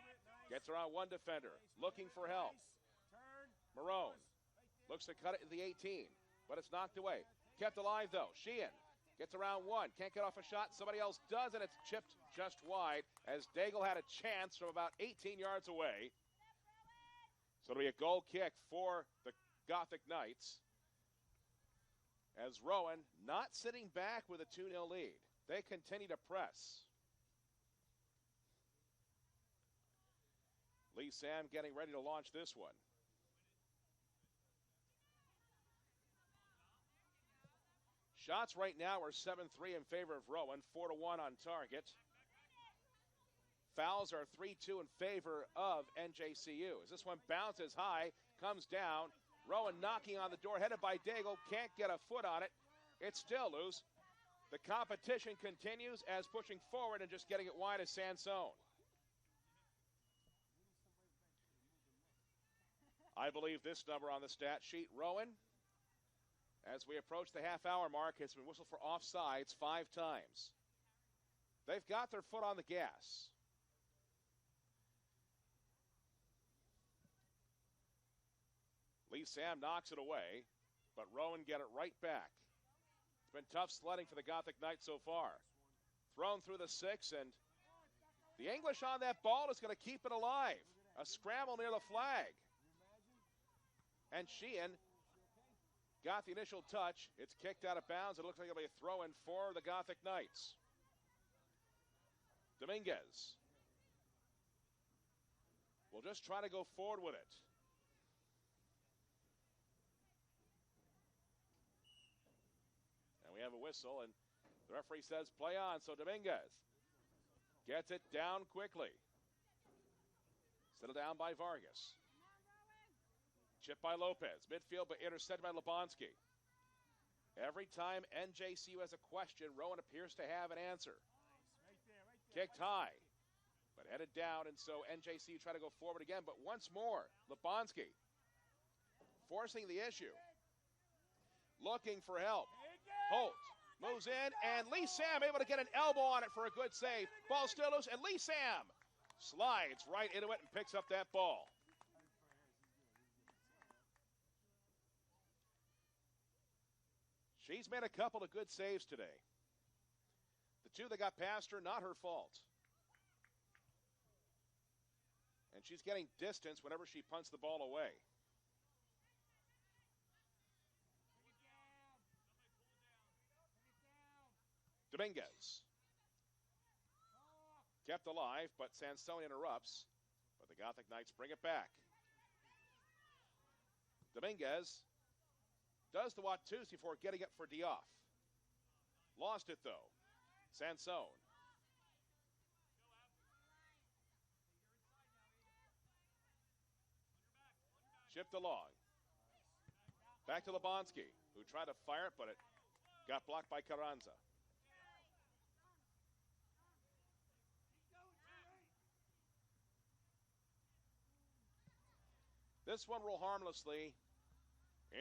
gets around one defender, looking for help. Marone looks to cut it to the 18, but it's knocked away. Kept alive, though. Sheehan gets around one. Can't get off a shot. Somebody else does, and it's chipped just wide as Daigle had a chance from about 18 yards away. So it'll be a goal kick for the Gothic Knights as Rowan not sitting back with a 2-0 lead. They continue to press. Lee Sam getting ready to launch this one. Shots right now are 7-3 in favor of Rowan, 4-1 on target. Fouls are 3-2 in favor of NJCU. As this one bounces high, comes down. Rowan knocking on the door, headed by Daigle, can't get a foot on it. It's still loose. The competition continues as pushing forward and just getting it wide is Sansone. I believe this number on the stat sheet, Rowan, as we approach the half-hour mark, has been whistled for offsides 5 times. They've got their foot on the gas. Lee Sam knocks it away, but Rowan get it right back. It's been tough sledding for the Gothic Knights so far. Thrown through the 6, and the English on that ball is going to keep it alive. A scramble near the flag. And Sheehan got the initial touch. It's kicked out of bounds. It looks like it'll be a throw-in for the Gothic Knights. Dominguez will just try to go forward with it. And we have a whistle, and the referee says play on. So Dominguez gets it down quickly. Settled down by Vargas. Chipped by Lopez. Midfield, but intercepted by Lebonsky. Every time NJCU has a question, Rowan appears to have an answer. Kicked high, but headed down, and so NJCU try to go forward again. But once more, Lebonsky forcing the issue. Looking for help. Holt moves in, and Lee Sam able to get an elbow on it for a good save. Ball still loose, and Lee Sam slides right into it and picks up that ball. She's made a couple of good saves today. The 2 that got past her, not her fault. And she's getting distance whenever she punts the ball away. Dominguez. Kept alive, but Sansone interrupts. But the Gothic Knights bring it back. Dominguez Does the Watusi before getting it for Diouf. Lost it, though. Sansone. Chipped along. Back to Lebonsky, who tried to fire it, but it got blocked by Carranza. This one rolled harmlessly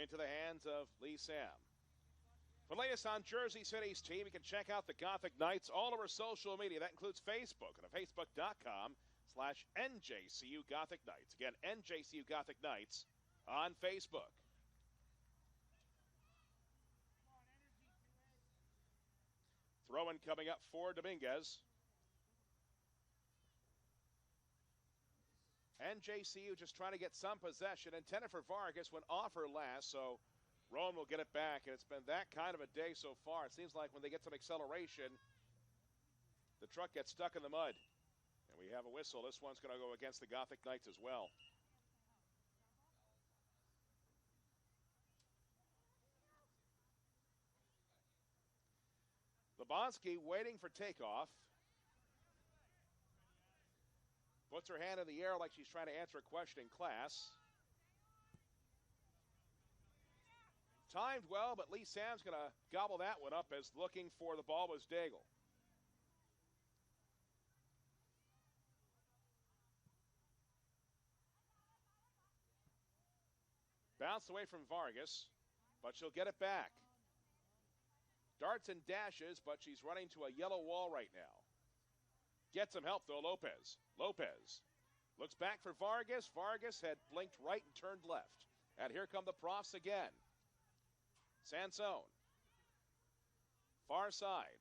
into the hands of Lee Sam. For the latest on Jersey City's team, you can check out the Gothic Knights all over social media. That includes Facebook at facebook.com/NJCU Gothic Knights. Again, NJCU Gothic Knights on Facebook. Rowan coming up for Dominguez. NJCU just trying to get some possession. Intended for Vargas when off her last, so Rowan will get it back. And it's been that kind of a day so far. It seems like when they get some acceleration, the truck gets stuck in the mud. And we have a whistle. This one's going to go against the Gothic Knights as well. Lebonsky waiting for takeoff. Puts her hand in the air like she's trying to answer a question in class. Timed well, but Lee Sam's going to gobble that one up as looking for the ball was Daigle. Bounced away from Vargas, but she'll get it back. Darts and dashes, but she's running to a yellow wall right now. Gets some help, though, Lopez. Lopez looks back for Vargas. Vargas had blinked right and turned left. And here come the profs again. Sansone. Far side.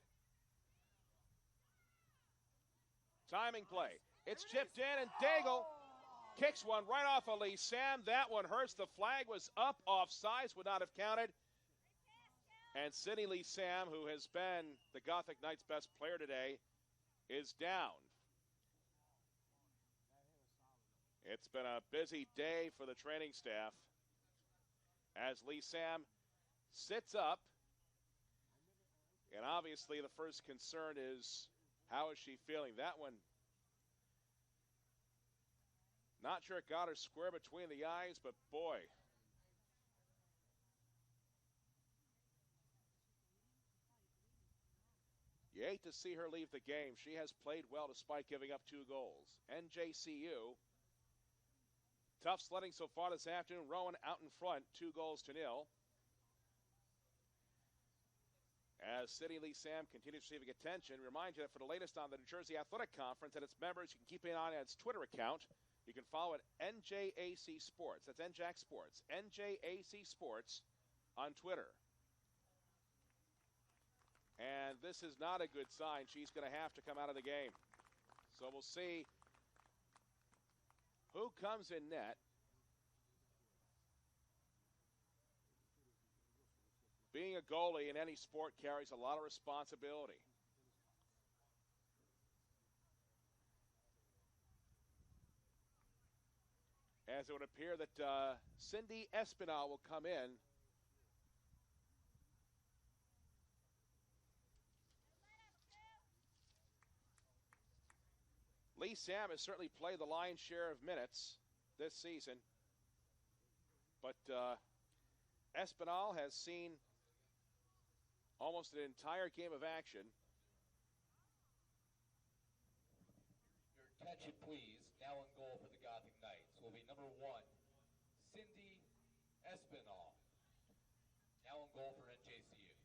Timing play. It's chipped in, and Daigle kicks one right off of Lee Sam. That one hurts. The flag was up. Offsides would not have counted. And Sidney Lee Sam, who has been the Gothic Knights' best player today, is down. It's been a busy day for the training staff as Lee Sam sits up. And obviously the first concern is, how is she feeling? That one, not sure it got her square between the eyes, but boy. You hate to see her leave the game. She has played well despite giving up 2 goals. NJCU, tough sledding so far this afternoon. Rowan out in front, 2-0. As Sidney Lee Sam continues receiving attention, remind you that for the latest on the New Jersey Athletic Conference and its members, you can keep an eye on its Twitter account. You can follow it NJAC Sports. That's NJAC Sports. NJAC Sports on Twitter. And this is not a good sign. She's going to have to come out of the game. So we'll see who comes in net. Being a goalie in any sport carries a lot of responsibility. As it would appear that Cindy Espinal will come in. Lee Sam has certainly played the lion's share of minutes this season, but Espinal has seen almost an entire game of action. Your attention, please. Now in goal for the Gothic Knights will be number 1, Cindy Espinal. Now in goal for NJCU.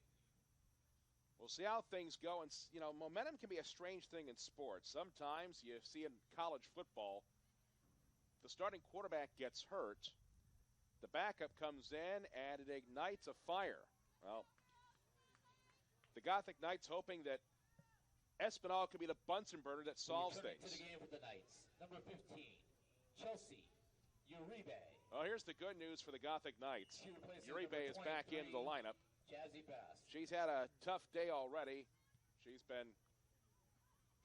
We'll see how things go. And, you know, momentum can be a strange thing in sports. Sometimes you see in college football, the starting quarterback gets hurt, the backup comes in, and it ignites a fire. Well, the Gothic Knights hoping that Espinal could be the Bunsen burner that solves things. To the game for the Knights, number 15, Chelsea Uribe. Well, here's the good news for the Gothic Knights. Uribe is back into the lineup. Jazzy Bass. She's had a tough day already. She's been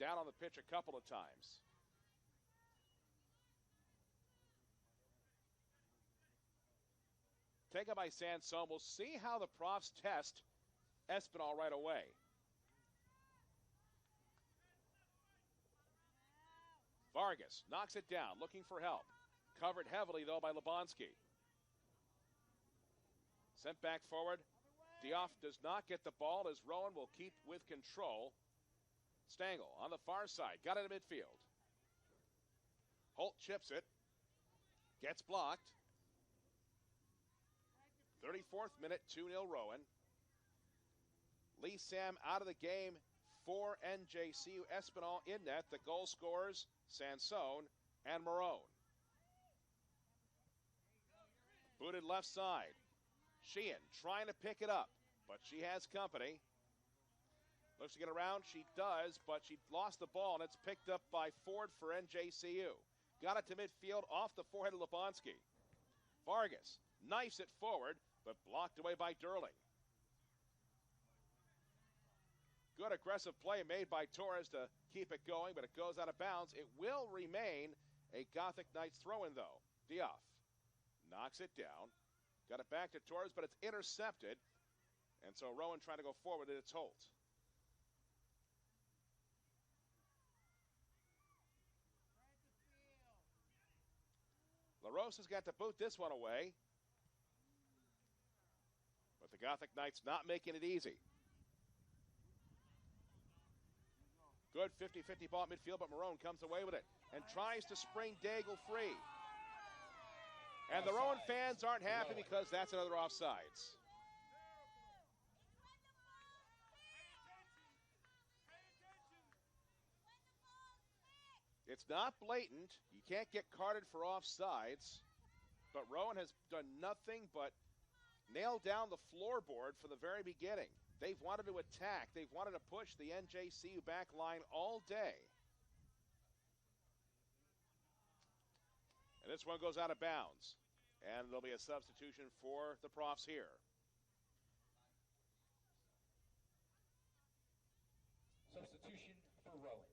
down on the pitch a couple of times. taken by Sansone. We'll see how the profs test Espinal right away. Vargas knocks it down, looking for help. Covered heavily, though, by Lebonsky. Sent back forward. Diouf does not get the ball as Rowan will keep with control. Stengel on the far side. Got it in midfield. Holt chips it. Gets blocked. 34th minute, 2-0 Rowan. Lee Sam out of the game for NJCU. Espinal in net. The goal scorers, Sansone and Marone. Booted left side. Sheehan trying to pick it up, but she has company. Looks to get around. She does, but she lost the ball, and it's picked up by Ford for NJCU. Got it to midfield off the forehead of Lebonsky. Vargas knifes it forward, but blocked away by Durling. Good aggressive play made by Torres to keep it going, but it goes out of bounds. It will remain a Gothic Knights throw-in, though. Diouf knocks it down. Got it back to Torres, but it's intercepted. And so Rowan trying to go forward, and it's Holt. LaRosa's got to boot this one away. But the Gothic Knights not making it easy. Good 50-50 ball at midfield, but Marone comes away with it and tries to spring Daigle free. And the Rowan fans aren't happy because that's another offsides. It's not blatant. You can't get carded for offsides. But Rowan has done nothing but nail down the floorboard from the very beginning. They've wanted to attack. They've wanted to push the NJCU back line all day. And this one goes out of bounds. And there'll be a substitution for the profs here. Substitution for Rowan.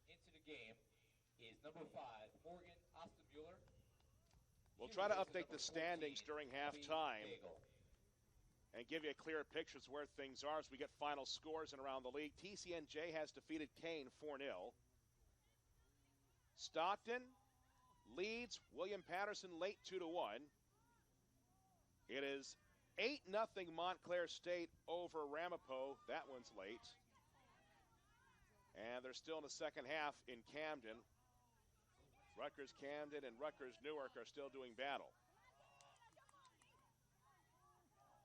Into the game is number 5, Morgan Ostermuller. We'll try to update the standings during halftime and give you a clearer picture of where things are as we get final scores and around the league. TCNJ has defeated Kane 4-0. Stockton leads William Patterson late 2-1. It is 8-0 Montclair State over Ramapo. That one's late. And they're still in the second half in Camden. Rutgers Camden and Rutgers Newark are still doing battle.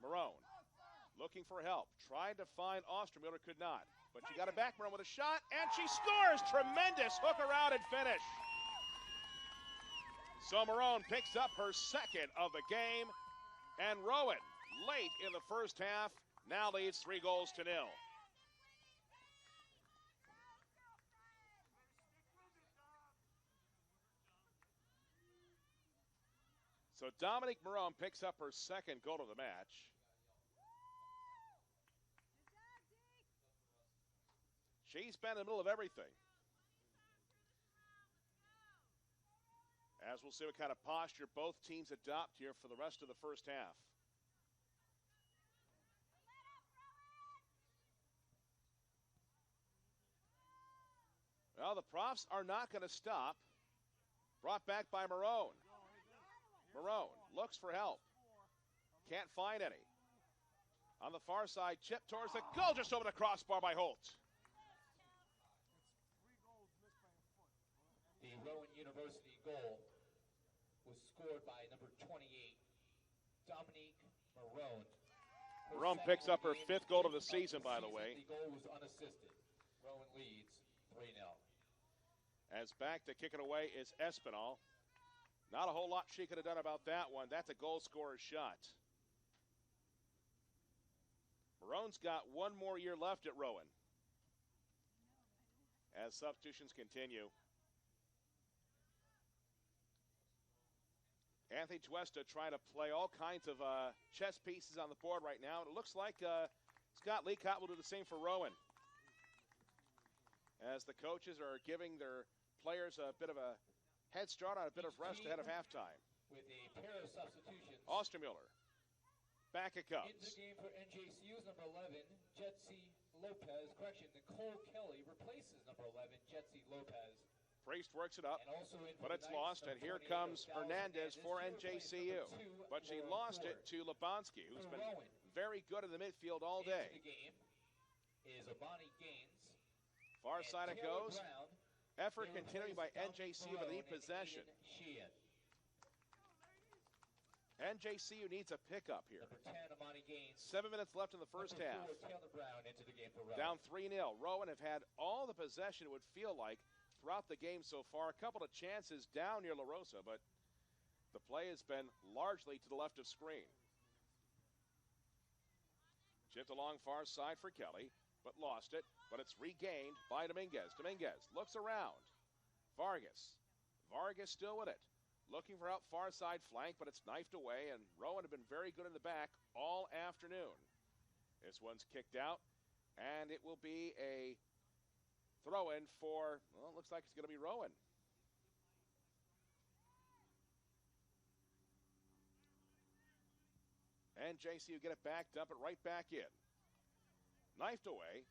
Marone looking for help. Tried to find Ostermuller, could not. But she got it back, Marone with a shot, and she scores! Tremendous hook around and finish. So Marone picks up her second of the game, and Rowan, late in the first half, now leads 3-0. So Dominique Marone picks up her second goal of the match. She's been in the middle of everything. As we'll see what kind of posture both teams adopt here for the rest of the first half. Well, the profs are not going to stop. Brought back by Marone. Marone looks for help. Can't find any. On the far side, chip towards the goal, just over the crossbar by Holt. The Rowan University goal was scored by number 28, Dominique Marone. Marone picks up her fifth goal of the season, by the way. The goal was unassisted. Rowan leads 3-0. As back to kick it away is Espinal. Not a whole lot she could have done about that one. That's a goal scorer's shot. Marone's got one more year left at Rowan. As substitutions continue. Anthony Tuesta trying to play all kinds of chess pieces on the board right now. It looks like Scott Leacott will do the same for Rowan. As the coaches are giving their players a bit of a head start on a bit of rest ahead of halftime. With a pair of substitutions. Ostermuller Back it Into comes. the game for NJCU's number 11, Jetsy Lopez. Correction, Nicole Kelly replaces number 11, Jetsy Lopez. Priest works it up, And also in for but the it's Knights, lost, and number here 28, comes Dallas Hernandez for Hernandez. She NJCU. replaced number 2, But she Laura lost Ford. it to Lebonsky, who's For been Rowan. very good in the midfield all Into day. the game is Amani Gaines. Far and side it Taylor goes. Brown. Effort They continuing by replaced NJCU Dominique with a Barone deep and possession. Aiden Sheehan. NJCU needs a pickup here. Number 10, Amani Gaines. 7 minutes left in the first Number half. 4, Taylor Brown into the game for Rowan. Down 3-0. Rowan have had all the possession, it would feel like, throughout the game so far. A couple of chances down near La Rosa, but the play has been largely to the left of screen. Chipped along far side for Kelly, but lost it. But it's regained by Dominguez. Dominguez looks around. Vargas. Vargas still with it. Looking for out far side flank, but it's knifed away, and Rowan have been very good in the back all afternoon. This one's kicked out, and it will be a throw-in for, well, it looks like it's going to be Rowan. And JCU get it back, dump it right back in. Knifed away.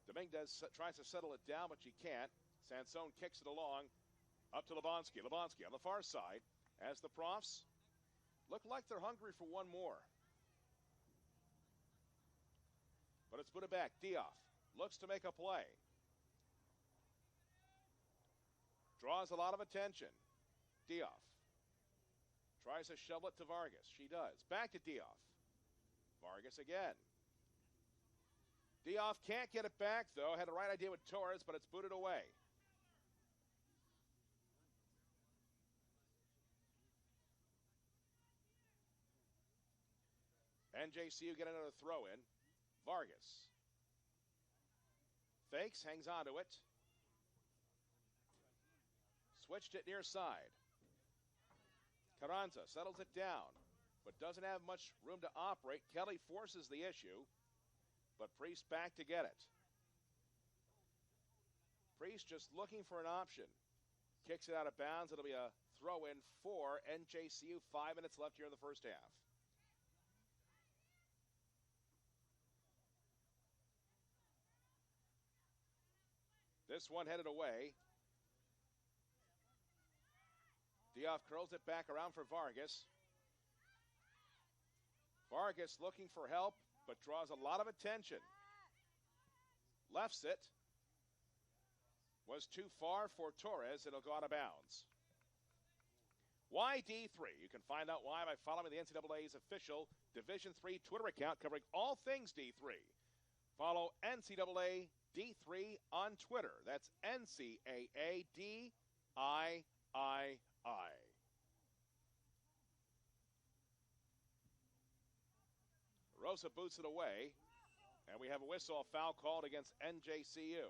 Dominguez tries to settle it down, but she can't. Sansone kicks it along up to Lebonsky. Lebonsky on the far side as the Profs look like they're hungry for one more. But it's put it back. Dioff looks to make a play. Draws a lot of attention. Dioff tries to shovel it to Vargas. She does. Back to Dioff. Vargas again. Dioff can't get it back, though. Had the right idea with Torres, but it's booted away. NJCU get another throw in. Vargas. Fakes, hangs onto it. Switched it near side. Carranza settles it down, but doesn't have much room to operate. Kelly forces the issue, but Priest back to get it. Priest just looking for an option. Kicks it out of bounds. It'll be a throw in for NJCU. 5 minutes left here in the first half. This one headed away. Dioff curls it back around for Vargas. Vargas looking for help, but draws a lot of attention. Lefts it. Was too far for Torres. It'll go out of bounds. Why D3? You can find out why by following the NCAA's official Division III Twitter account covering all things D3. Follow NCAA D3 on Twitter. That's NCAADIII. Rosa boots it away, and we have a whistle, a foul called against NJCU.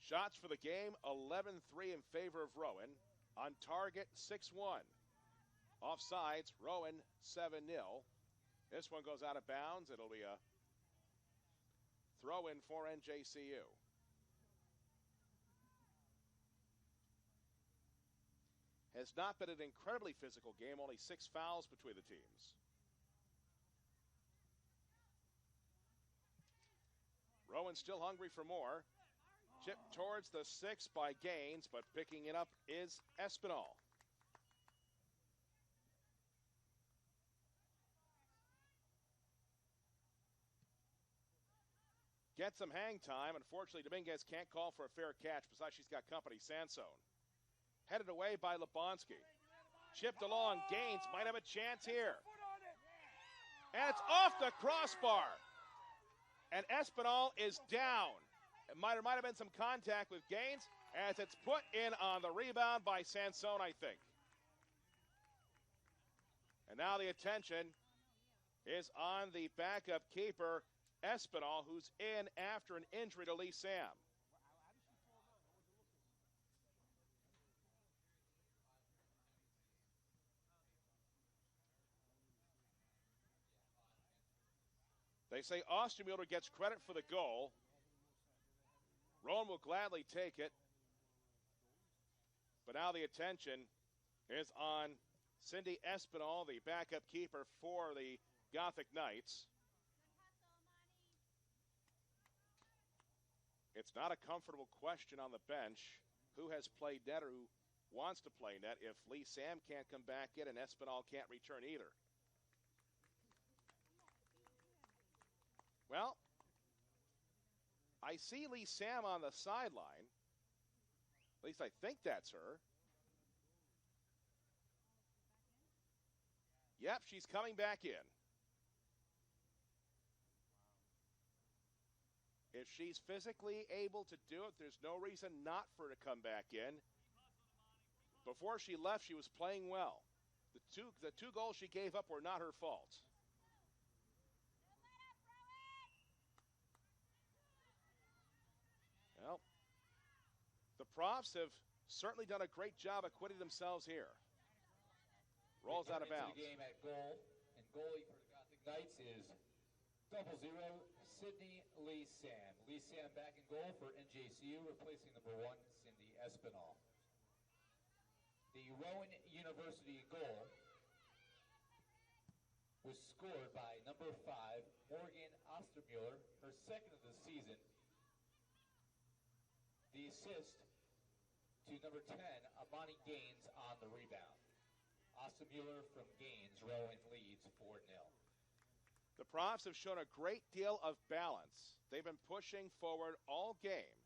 Shots for the game, 11-3 in favor of Rowan. On target, 6-1. Offsides, Rowan 7-0. This one goes out of bounds. It'll be a throw-in for NJCU. Has not been an incredibly physical game, only 6 fouls between the teams. Rowan still hungry for more. Chip towards the 6 by Gaines, but picking it up is Espinal. Get some hang time. Unfortunately, Dominguez can't call for a fair catch. Besides, she's got company. Sansone. Headed away by Lebonsky. Chipped along. Gaines might have a chance here. And it's off the crossbar. And Espinal is down. It might have been some contact with Gaines as it's put in on the rebound by Sansone, I think. And now the attention is on the backup keeper, Espinal, who's in after an injury to Lee Sam. They say Ostermuller gets credit for the goal. Rowan will gladly take it. But now the attention is on Cindy Espinal, the backup keeper for the Gothic Knights. It's not a comfortable question on the bench who has played net or who wants to play net if Lee Sam can't come back in and Espinal can't return either. Well, I see Lee Sam on the sideline. At least I think that's her. Yep, she's coming back in. If she's physically able to do it, there's no reason not for her to come back in. Before she left, she was playing well. The two goals she gave up were not her fault. Well, the Profs have certainly done a great job acquitting themselves here. Rolls out of bounds. The game at goal, and goalie for the Gothic Knights is 00 Sydney Lee Sam. Lee Sam back in goal for NJCU, replacing number 1 Cindy Espinal. The Rowan University goal was scored by number 5 Morgan Ostermuller, her second of the season. The assist to number 10 Amani Gaines on the rebound. Ostermuller from Gaines, Rowan leads 4-0. The Profs have shown a great deal of balance. They've been pushing forward all game,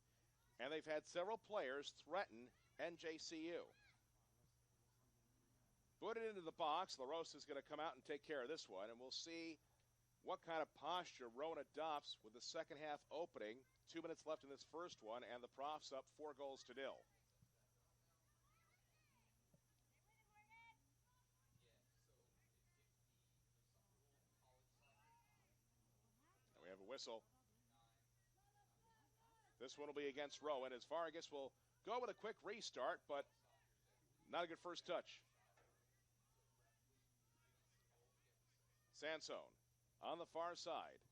and they've had several players threaten NJCU. Put it into the box. LaRosa is going to come out and take care of this one, and we'll see what kind of posture Rowan adopts with the second half opening. 2 minutes left in this first one, and the Profs up 4-0. We have a whistle. This one will be against Rowan as Vargas will go with a quick restart, but not a good first touch. Sansone on the far side.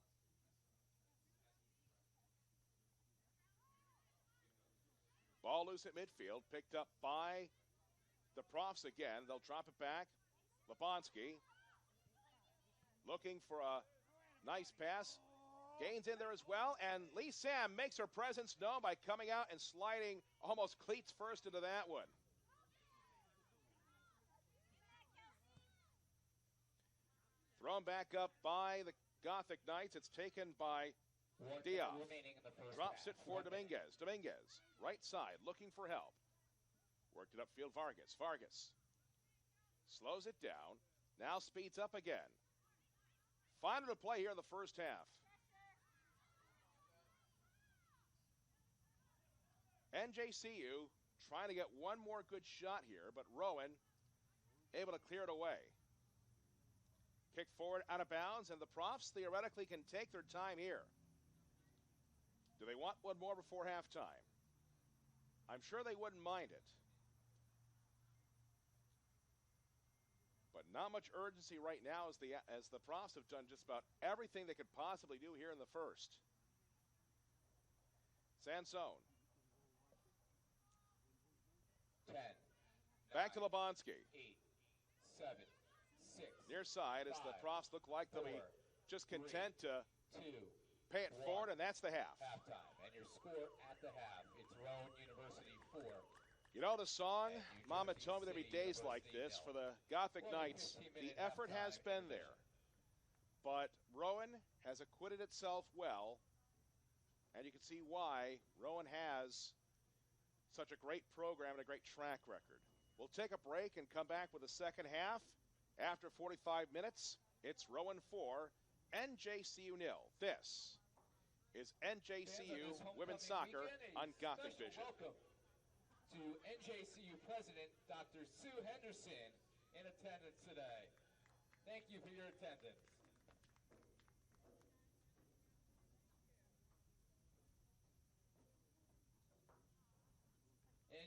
Ball loose at midfield, picked up by the Profs again. They'll drop it back. Lebonsky looking for a nice pass. Gaines in there as well, and Lee Sam makes her presence known by coming out and sliding almost cleats first into that one. Thrown back up by the Gothic Knights. It's taken by Diaz. Drops it for Dominguez. Dominguez, right side, looking for help. Worked it upfield, Vargas. Vargas slows it down. Now speeds up again. Final to play here in the first half. NJCU trying to get one more good shot here, but Rowan able to clear it away. Kick forward out of bounds, and the Profs theoretically can take their time here. Do they want one more before halftime? I'm sure they wouldn't mind it. But not much urgency right now as the Profs have done just about everything they could possibly do here in the first. Sansone. 10. Back to Lebonsky. 8, 7, 6. Near side as the Profs look like they'll be just content to 2, pay it forward, and that's the half. Halftime, and your score at the half, it's Rowan University 4. You know the song, Mama told me there'd be days like this for the Gothic Knights. The effort has been there, but Rowan has acquitted itself well, and you can see why Rowan has such a great program and a great track record. We'll take a break and come back with the second half. After 45 minutes, it's Rowan 4, NJCU 0. This is NJCU Women's Soccer on GothicVision. Welcome to NJCU President Dr. Sue Henderson in attendance today. Thank you for your attendance.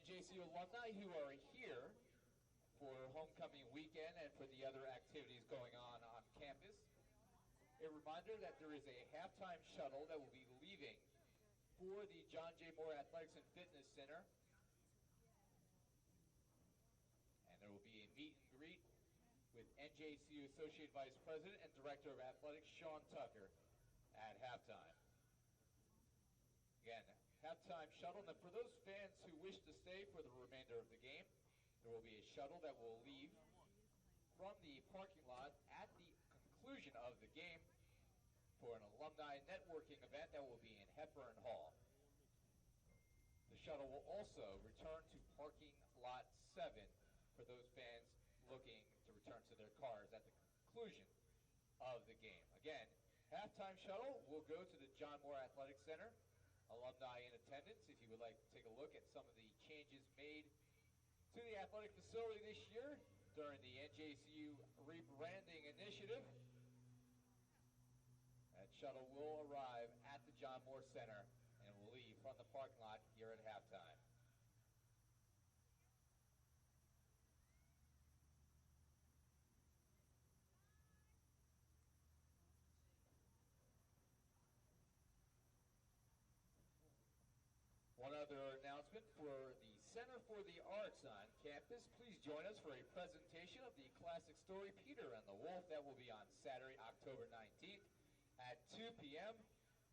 NJCU alumni who are here for homecoming weekend and for the other activities going on campus. A reminder that there is a halftime shuttle that will be leaving for the John J. Moore Athletics and Fitness Center NJCU Associate Vice President and Director of Athletics, Sean Tucker, at halftime. Again, halftime shuttle. Now, for those fans who wish to stay for the remainder of the game, there will be a shuttle that will leave from the parking lot at the conclusion of the game for an alumni networking event that will be in Hepburn Hall. The shuttle will also return to parking lot 7 for those fans looking to return to their cars at the conclusion of the game. Again, halftime shuttle will go to the John Moore Athletic Center. Alumni in attendance, if you would like to take a look at some of the changes made to the athletic facility this year during the NJCU rebranding initiative. That shuttle will arrive at the John Moore Center and will leave from the parking lot here at halftime. One other announcement for the Center for the Arts on campus. Please join us for a presentation of the classic story Peter and the Wolf. That will be on Saturday, October 19th at 2 p.m.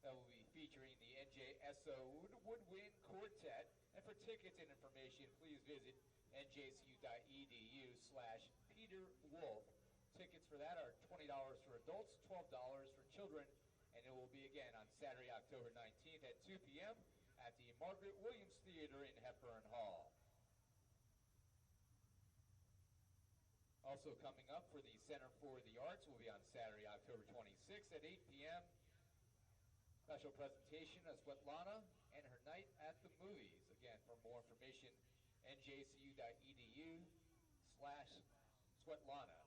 That will be featuring the NJSO Woodwind Quartet. And for tickets and information, please visit njcu.edu/PeterWolf. Tickets for that are $20 for adults, $12 for children, and it will be again on Saturday, October 19th at 2 p.m. at the Margaret Williams Theater in Hepburn Hall. Also coming up for the Center for the Arts will be on Saturday, October 26th at 8 p.m. Special presentation of Svetlana and her night at the movies. Again, for more information, njcu.edu/Svetlana.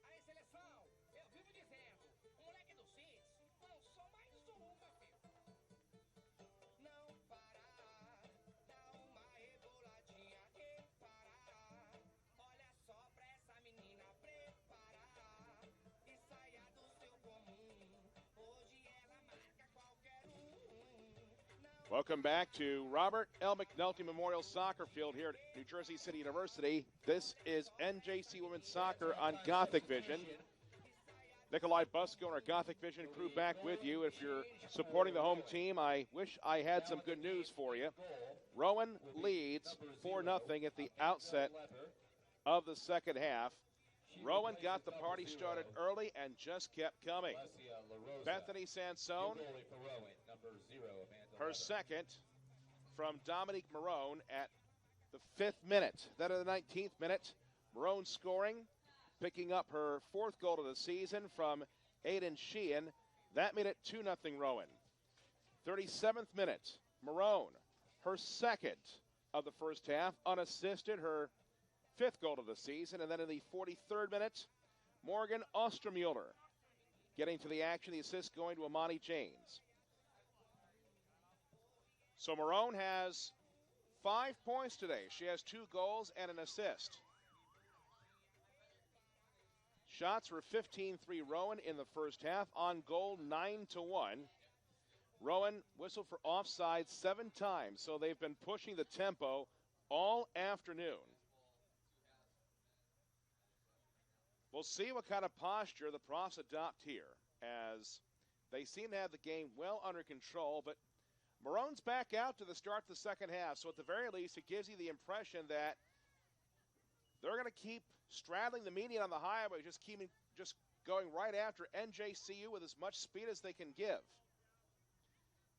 Aí, seleção, eu vivo dizendo, o moleque do Cits não sou mais um, meu filho. Não parar, dá uma reboladinha, reparar. Olha só pra essa menina preparar e saia do seu comum. Hoje ela marca qualquer um. Não Welcome back to Robert L. McNulty Memorial Soccer Field here at New Jersey City University. This is NJC Women's Soccer on GothicVision. Nikolai Busko and our GothicVision crew back with you. If you're supporting the home team, I wish I had some good news for you. Rowan leads 4-0 at the outset of the second half. Rowan got the party started early and just kept coming. Bethany Sansone, her second from Dominique Marone at the 5th minute. Then in the 19th minute, Marone scoring, picking up her 4th goal of the season from Aiden Sheehan. That made it 2-0 Rowan. 37th minute, Marone, her second of the first half, unassisted, her 5th goal of the season. And then in the 43rd minute, Morgan Ostermuller getting to the action, the assist going to Amani James. So Marone has 5 points today. She has 2 goals and an assist. Shots were 15-3 Rowan in the first half. On goal, 9-1. Rowan whistled for offside 7 times, so they've been pushing the tempo all afternoon. We'll see what kind of posture the Profs adopt here, as they seem to have the game well under control, but Marone's back out to the start of the second half, so at the very least, it gives you the impression that they're going to keep straddling the median on the highway, just going right after NJCU with as much speed as they can give.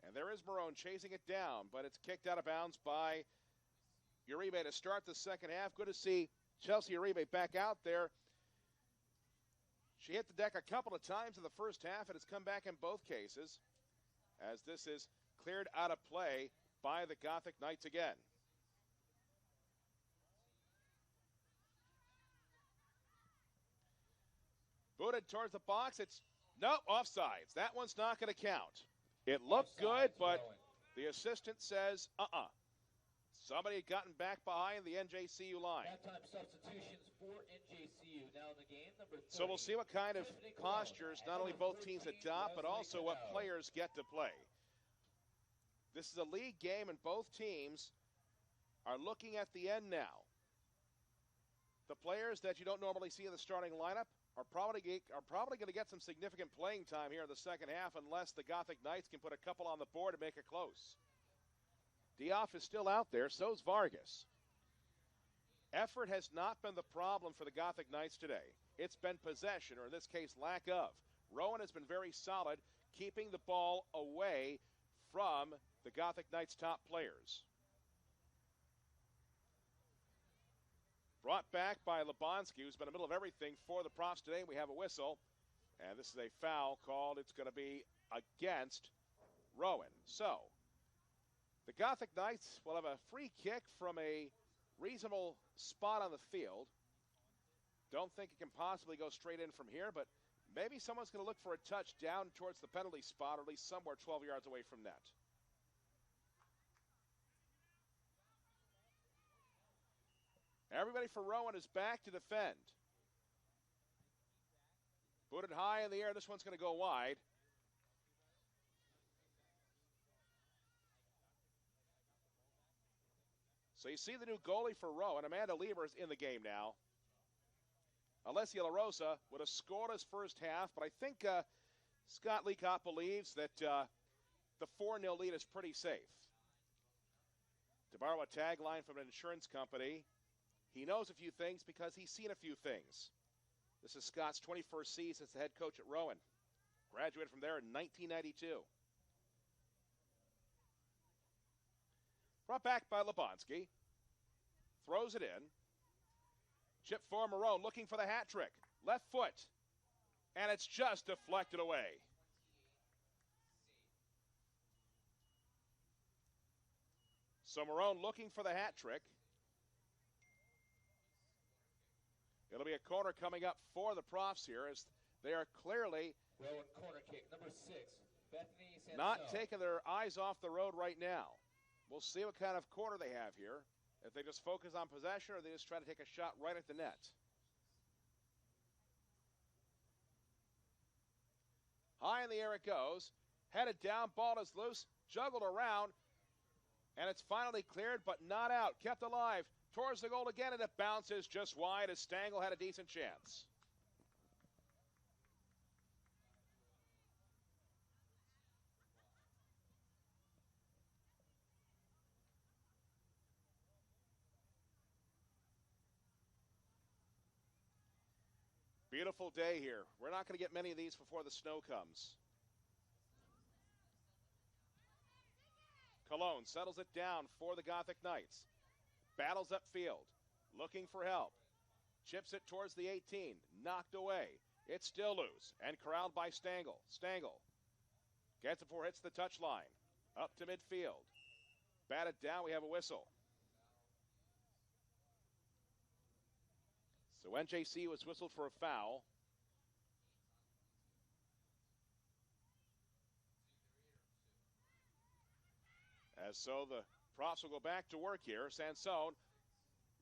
And there is Marone chasing it down, but it's kicked out of bounds by Uribe to start the second half. Good to see Chelsea Uribe back out there. She hit the deck a couple of times in the first half and has come back in both cases, as this is cleared out of play by the Gothic Knights again. Booted towards the box. It's nope, offsides. That one's not going to count. It looked good, but the assistant says, somebody had gotten back behind the NJCU line. Halftime substitutions for NJCU now in the game. Number 30. So we'll see what kind of postures not only both teams adopt, but also what players get to play. This is a league game, and both teams are looking at the end now. The players that you don't normally see in the starting lineup are probably going to get some significant playing time here in the second half, unless the Gothic Knights can put a couple on the board and make it close. Dioff is still out there, so's Vargas. Effort has not been the problem for the Gothic Knights today. It's been possession, or in this case, lack of. Rowan has been very solid, keeping the ball away from the Gothic Knights' top players. Brought back by Lebonsky, who's been in the middle of everything for the Profs today. We have a whistle, and this is a foul called. It's going to be against Rowan. So, the Gothic Knights will have a free kick from a reasonable spot on the field. Don't think it can possibly go straight in from here, but maybe someone's going to look for a touch down towards the penalty spot, or at least somewhere 12 yards away from net. Everybody for Rowan is back to defend. Booted high in the air. This one's going to go wide. So you see the new goalie for Rowan. Amanda Lieber is in the game now. Alessia LaRosa would have scored his first half, but I think Scott Leacock believes that the 4-0 lead is pretty safe. To borrow a tagline from an insurance company, he knows a few things because he's seen a few things. This is Scott's 21st season as the head coach at Rowan. Graduated from there in 1992. Brought back by Lebonski. Throws it in. Chip for Marone, looking for the hat trick. Left foot. And it's just deflected away. So Marone looking for the hat trick. It'll be a corner coming up for the Profs here as they are clearly Rowan corner kick, number 6, Bethany Sanson. not taking their eyes off the road right now. We'll see what kind of corner they have here. If they just focus on possession or they just try to take a shot right at the net. High in the air it goes. Headed down, ball is loose, juggled around, and it's finally cleared but not out. Kept alive towards the goal again, and it bounces just wide as Stangl had a decent chance. Beautiful day here. We're not going to get many of these before the snow comes. Cologne settles it down for the Gothic Knights. Battles upfield, looking for help. Chips it towards the 18, knocked away. It's still loose and corralled by Stangl. Stangl gets it before it hits the touchline. Up to midfield. Batted down, we have a whistle. So NJCU was whistled for a foul. As so the Profs will go back to work here. Sansone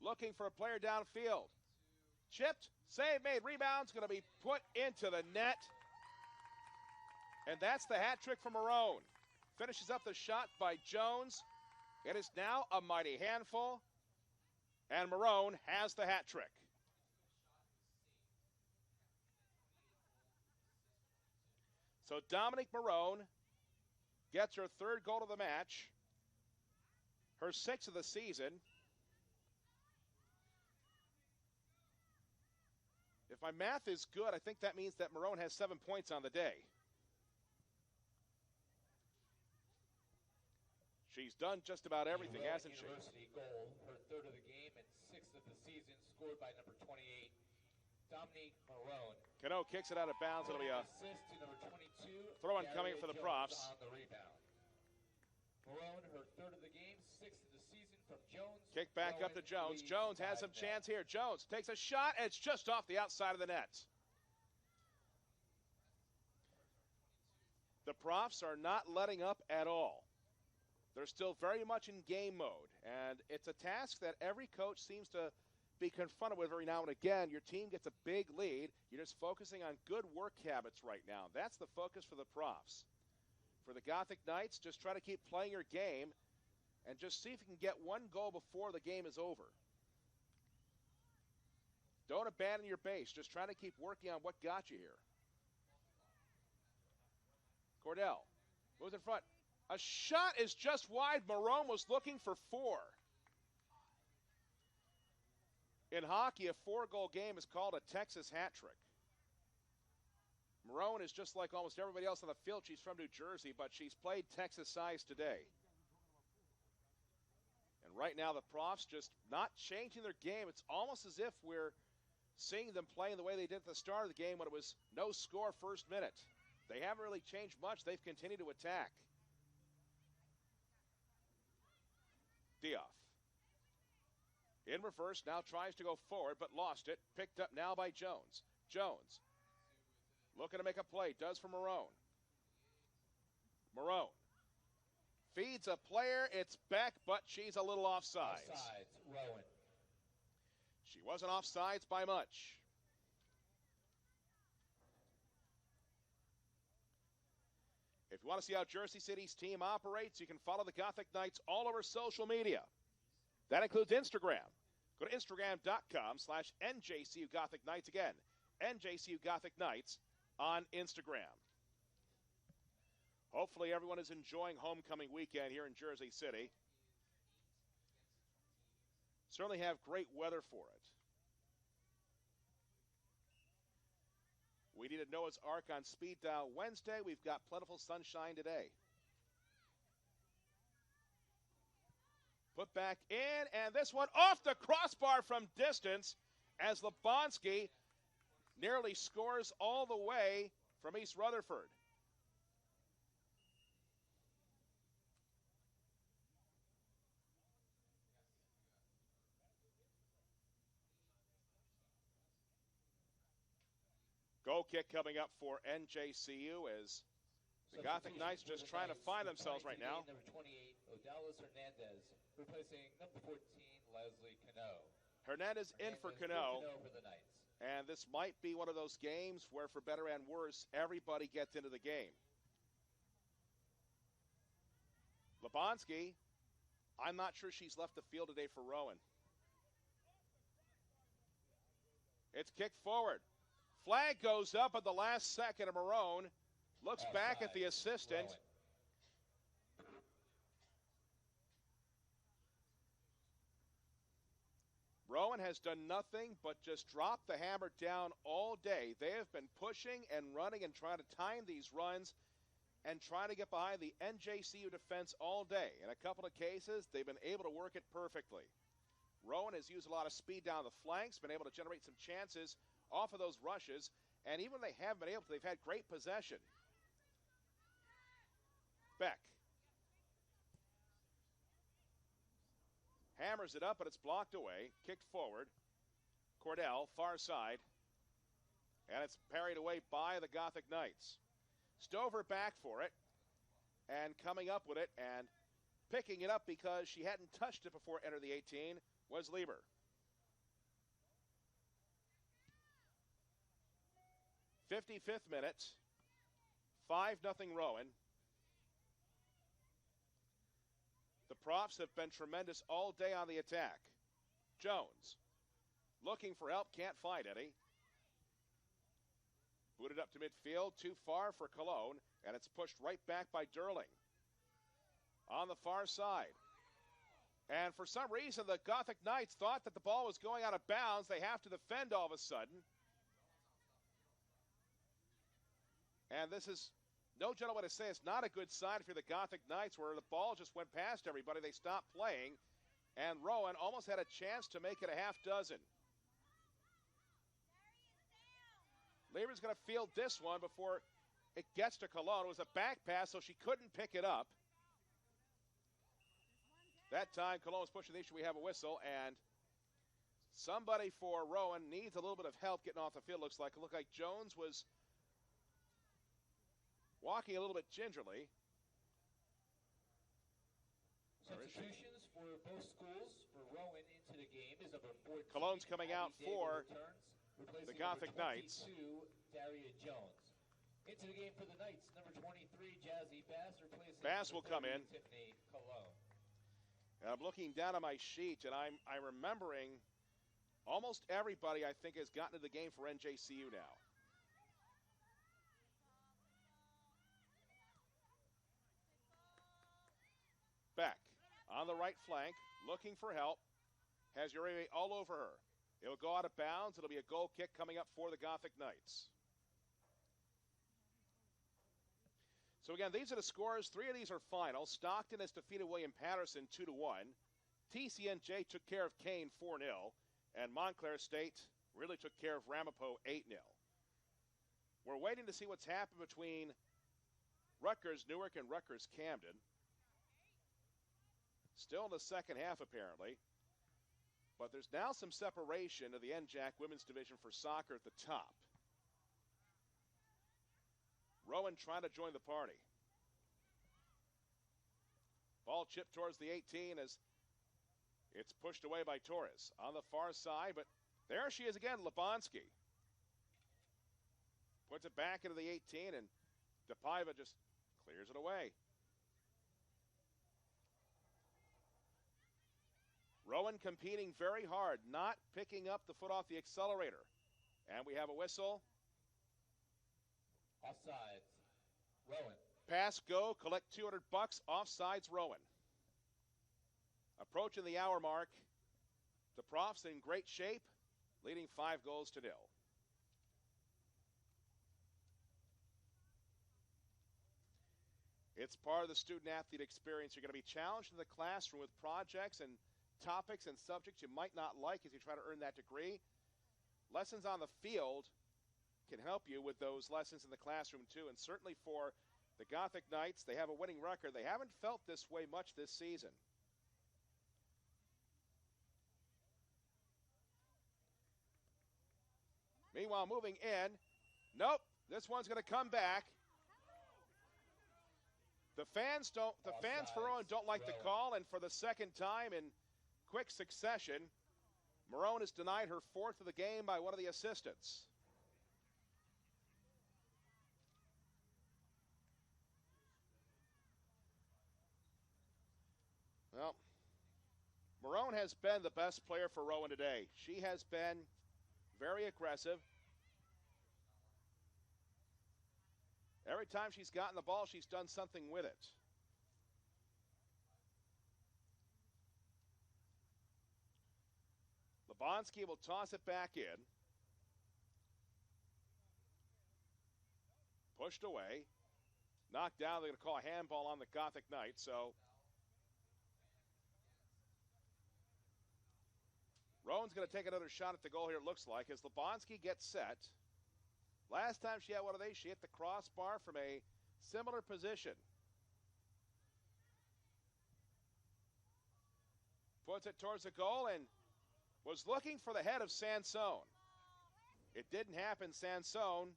looking for a player downfield. Chipped, save made, rebound's going to be put into the net. And that's the hat trick from Marone. Finishes up the shot by Jones. It is now a mighty handful. And Marone has the hat trick. So Dominique Marone gets her third goal of the match, her 6th of the season. If my math is good, I think that means that Marone has 7 points on the day. She's done just about everything, hasn't she? University goal, her 3rd of the game and 6th of the season, scored by number 28, Dominique Marone. Cano kicks it out of bounds. It'll be a assist to number 22. throw-in coming for the Profs. On the rebound. Marone, her 3rd of the game, 6th of the season from Jones. Kick back up to Jones. Jones has some chance here. Jones takes a shot, and it's just off the outside of the net. The Profs are not letting up at all. They're still very much in game mode, and it's a task that every coach seems to be confronted with every now and again. Your team gets a big lead. You're just focusing on good work habits right now. That's the focus for the Profs. For the Gothic Knights, just try to keep playing your game and just see if you can get one goal before the game is over. Don't abandon your base. Just try to keep working on what got you here. Cordell moves in front. A shot is just wide. Marone was looking for 4. In hockey, a 4-goal game is called a Texas hat trick. Marone is just like almost everybody else on the field. She's from New Jersey, but she's played Texas size today. And right now, the Profs just not changing their game. It's almost as if we're seeing them playing the way they did at the start of the game when it was no score first minute. They haven't really changed much. They've continued to attack. Dioff. In reverse, now tries to go forward, but lost it. Picked up now by Jones. Jones looking to make a play. Does for Marone. Marone feeds a player. It's back, but she's a little offsides. Offsides, Rowan. She wasn't offsides by much. If you want to see how Jersey City's team operates, you can follow the Gothic Knights all over social media. That includes Instagram. Go to Instagram.com/NJCU Gothic Knights. Again, NJCU Gothic Knights on Instagram. Hopefully everyone is enjoying homecoming weekend here in Jersey City. Certainly have great weather for it. We needed Noah's Ark on speed dial Wednesday. We've got plentiful sunshine today. Put back in, and this one off the crossbar from distance as Lebonsky nearly scores all the way from East Rutherford. Goal kick coming up for NJCU as the Gothic Knights just trying to find themselves right now. Number 28, Odalis Hernandez, replacing number 14, Leslie Cano. Hernandez in for Cano. For the Knights. And this might be one of those games where, for better and worse, everybody gets into the game. Lebonsky, I'm not sure she's left the field today for Rowan. It's kicked forward. Flag goes up at the last second, and Marone looks back at the assistant. Rowan has done nothing but just drop the hammer down all day. They have been pushing and running and trying to time these runs and trying to get behind the NJCU defense all day. In a couple of cases, they've been able to work it perfectly. Rowan has used a lot of speed down the flanks, been able to generate some chances off of those rushes, and even when they haven't been able to, they've had great possession. Beck hammers it up, but it's blocked away. Kicked forward. Cordell, far side. And it's parried away by the Gothic Knights. Stover back for it. And coming up with it and picking it up because she hadn't touched it before it entered the 18 was Lieber. 55th minute. 5-0 Rowan. The Profs have been tremendous all day on the attack. Jones looking for help, can't find any. Booted up to midfield, too far for Cologne, and it's pushed right back by Durling. On the far side. And for some reason, the Gothic Knights thought that the ball was going out of bounds. They have to defend all of a sudden. And this is no gentle way to say it's not a good sign for the Gothic Knights, where the ball just went past everybody. They stopped playing, and Rowan almost had a chance to make it a half dozen. Lieber's going to field this one before it gets to Cologne. It was a back pass, so she couldn't pick it up. That time, Cologne was pushing the issue. We have a whistle, and somebody for Rowan needs a little bit of help getting off the field, looks like. It looked like Jones was walking a little bit gingerly. Substitutions for both schools for Rowan into the game is number 14. Cologne's coming out for the Gothic Knights. Daria Jones. Into the game for the Knights, number 23, Jazzy Bass, replacing Bass will come in. Tiffany Cologne. And I'm looking down on my sheet, and I'm remembering almost everybody I think has gotten to the game for NJCU now. Beck on the right flank, looking for help. Has Uribe all over her. It'll go out of bounds. It'll be a goal kick coming up for the Gothic Knights. So again, these are the scores. 3 of these are final. Stockton has defeated William Patterson 2-1. TCNJ took care of Kane 4-0. And Montclair State really took care of Ramapo 8-0. We're waiting to see what's happened between Rutgers Newark and Rutgers Camden. Still in the second half, apparently. But there's now some separation of the NJAC women's division for soccer at the top. Rowan trying to join the party. Ball chipped towards the 18 as it's pushed away by Torres on the far side, but there she is again, Lebonsky. Puts it back into the 18, and DePaiva just Clears it away. Rowan competing very hard, not picking up the foot off the accelerator. And we have a whistle. Offsides. Rowan. Pass go, collect $200. Offsides, Rowan. Approaching the hour mark. The Profs in great shape, leading 5-0. It's part of the student-athlete experience. You're going to be challenged in the classroom with projects and topics and subjects you might not like as you try to earn that degree. Lessons on the field can help you with those lessons in the classroom too, and certainly for the Gothic Knights, they have a winning record. They haven't felt this way much this season. Meanwhile, moving in. Nope, this one's going to come back. The fans for Rowan don't like the call, and for the second time in quick succession, Marone is denied her 4th of the game by one of the assistants. Well, Marone has been the best player for Rowan today. She has been very aggressive. Every time she's gotten the ball, she's done something with it. Lebonsky will toss it back in. Pushed away. Knocked down. They're going to call a handball on the Gothic Knights. So Rowan's going to take another shot at the goal here, it looks like, as Lebonsky gets set. Last time she had one of these, she hit the crossbar from a similar position. Puts it towards the goal and was looking for the head of Sansone. It didn't happen. Sansone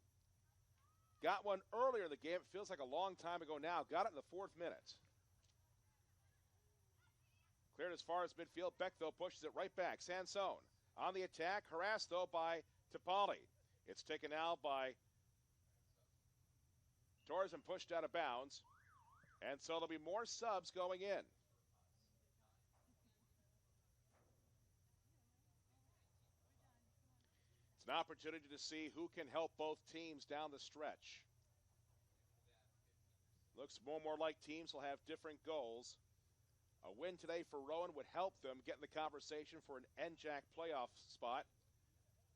got one earlier in the game. It feels like a long time ago now. Got it in the 4th minute. Cleared as far as midfield. Beck, though, pushes it right back. Sansone on the attack. Harassed, though, by Topali. It's taken now by Torres and pushed out of bounds. And so there'll be more subs going in. It's an opportunity to see who can help both teams down the stretch. Looks more and more like teams will have different goals. A win today for Rowan would help them get in the conversation for an NJAC playoff spot.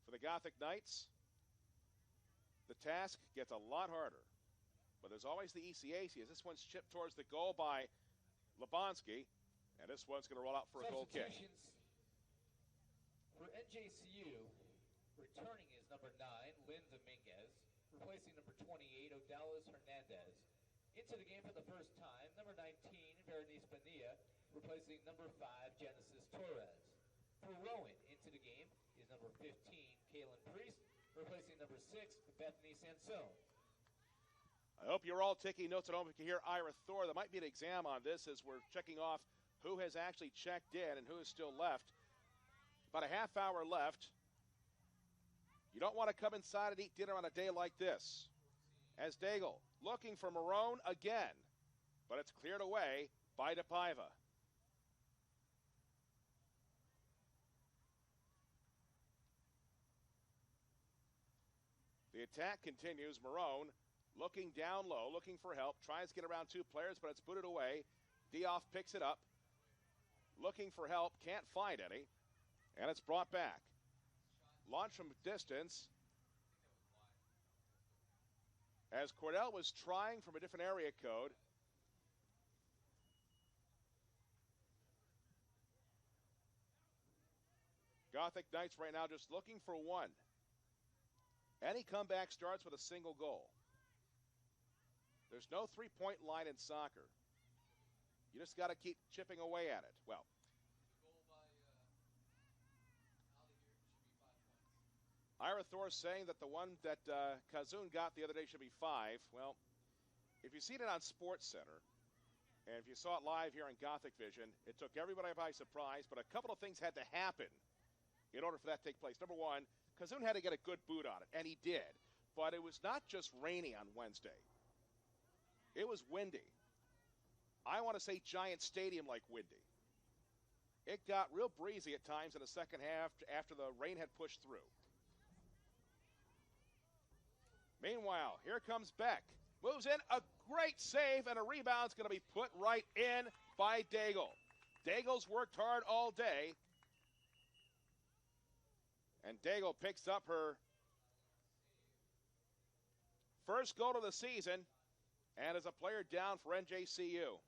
For the Gothic Knights, the task gets a lot harder. But there's always the ECAC as this one's chipped towards the goal by Lebonsky. And this one's going to roll out for a goal kick. For NJCU, returning is number 9, Lynn Dominguez, replacing number 28, Odalis Hernandez. Into the game for the first time, number 19, Berenice Bonilla, replacing number 5, Genesis Torres. For Rowan, into the game is number 15, Kaylin Priest, replacing number 6, Bethany Sansone. I hope you're all taking notes at home. You can hear Ira Thor. There might be an exam on this as we're checking off who has actually checked in and who is still left. About a half hour left. You don't want to come inside and eat dinner on a day like this. As Daigle looking for Marone again, but it's cleared away by DePaiva. The attack continues. Marone looking down low, looking for help, tries to get around 2 players, but it's booted away. Dioff picks it up, looking for help, can't find any, and it's brought back. Launched from distance as Cordell was trying from a different area code. Gothic Knights right now just looking for one. Any comeback starts with a single goal. There's no three-point line in soccer. You just got to keep chipping away at it. Well, Ira Thor saying that the one that Kazoon got the other day should be 5. Well, if you've seen it on Sports Center, and if you saw it live here on GothicVision, it took everybody by surprise, but a couple of things had to happen in order for that to take place. Number one, Kazoon had to get a good boot on it, and he did. But it was not just rainy on Wednesday. It was windy. I want to say Giant Stadium-like windy. It got real breezy at times in the second half after the rain had pushed through. Meanwhile, here comes Beck. Moves in, a great save, and a rebound's going to be put right in by Daigle. Daigle's worked hard all day. And Daigle picks up her first goal of the season and is a player down for NJCU.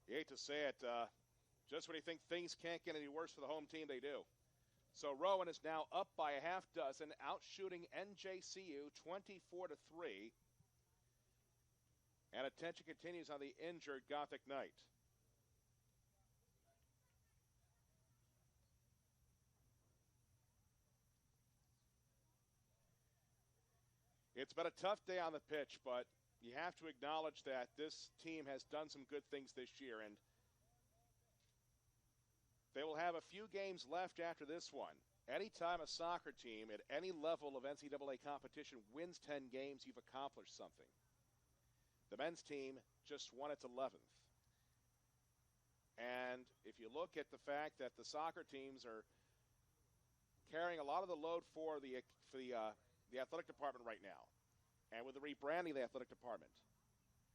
You hate to say it, just when you think things can't get any worse for the home team, they do. So Rowan is now up by a half dozen, outshooting NJCU 24-3. And attention continues on the injured Gothic Knight. It's been a tough day on the pitch, but you have to acknowledge that this team has done some good things this year, and they will have a few games left after this one. Anytime a soccer team at any level of NCAA competition wins 10 games, you've accomplished something. The men's team just won its 11th. And if you look at the fact that the soccer teams are carrying a lot of the load for the athletic department right now, and with the rebranding of the athletic department,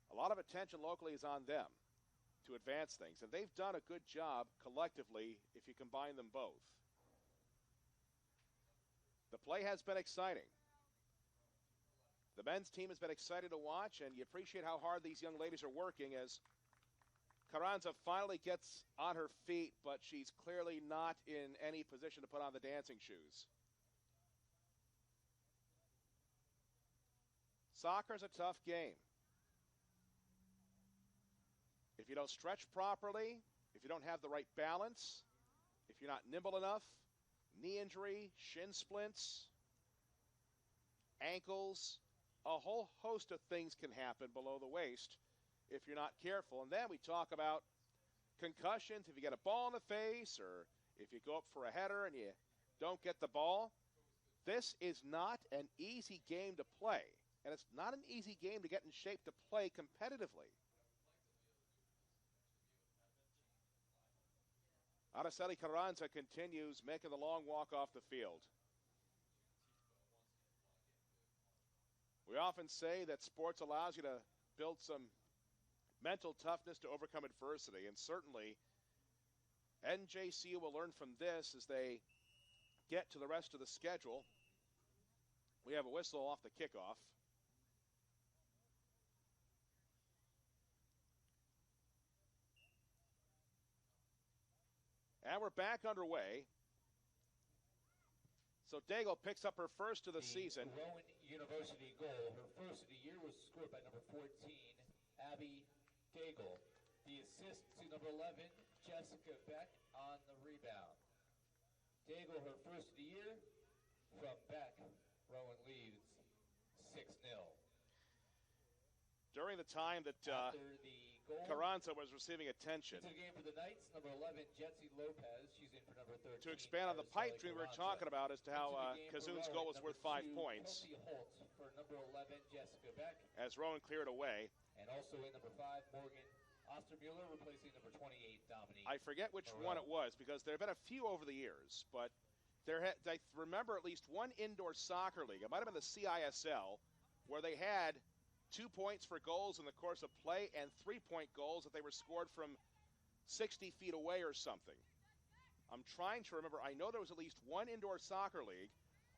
a lot of attention locally is on them to advance things. And they've done a good job collectively if you combine them both. The play has been exciting. The men's team has been exciting to watch, and you appreciate how hard these young ladies are working as Carranza finally gets on her feet, but she's clearly not in any position to put on the dancing shoes. Soccer's a tough game. If you don't stretch properly, if you don't have the right balance, if you're not nimble enough, knee injury, shin splints, ankles, a whole host of things can happen below the waist if you're not careful. And then we talk about concussions, if you get a ball in the face or if you go up for a header and you don't get the ball. This is not an easy game to play. And it's not an easy game to get in shape to play competitively. Araceli Carranza continues making the long walk off the field. We often say that sports allows you to build some mental toughness to overcome adversity, and certainly NJCU will learn from this as they get to the rest of the schedule. We have a whistle off the kickoff. And we're back underway. So Daigle picks up her first of the season. Rowan University goal. Her first of the year was scored by number 14, Abby Daigle. The assist to number 11, Jessica Beck on the rebound. Daigle, her first of the year. From Beck, Rowan leads 6-0. During the time that Carranza was receiving attention. Into the game for the Knights, number 11, Jetsi Lopez. She's in for number 13. To expand on the pipe dream we were talking about as to how Kazoon's goal was worth 5 points. Holt for number 11, Jessica Beck. As Rowan cleared away. And also in number 5, Morgan Ostermuller, replacing number 28, Dominique. I forget which one it was because there have been a few over the years, but I remember at least one indoor soccer league. It might have been the CISL, where they had 2 points for goals in the course of play and 3-point goals that they were scored from 60 feet away or something. I'm trying to remember. I know there was at least one indoor soccer league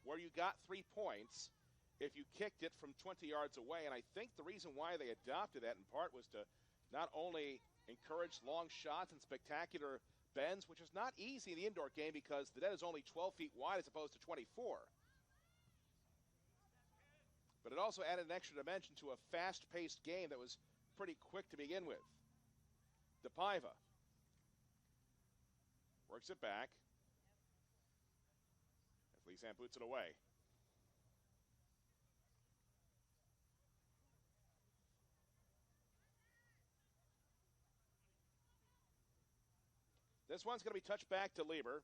where you got 3 points if you kicked it from 20 yards away. And I think the reason why they adopted that in part was to not only encourage long shots and spectacular bends, which is not easy in the indoor game because the net is only 12 feet wide as opposed to 24. But it also added an extra dimension to a fast-paced game that was pretty quick to begin with. DePaiva works it back. As Lisanne boots it away. This one's going to be touched back to Lieber.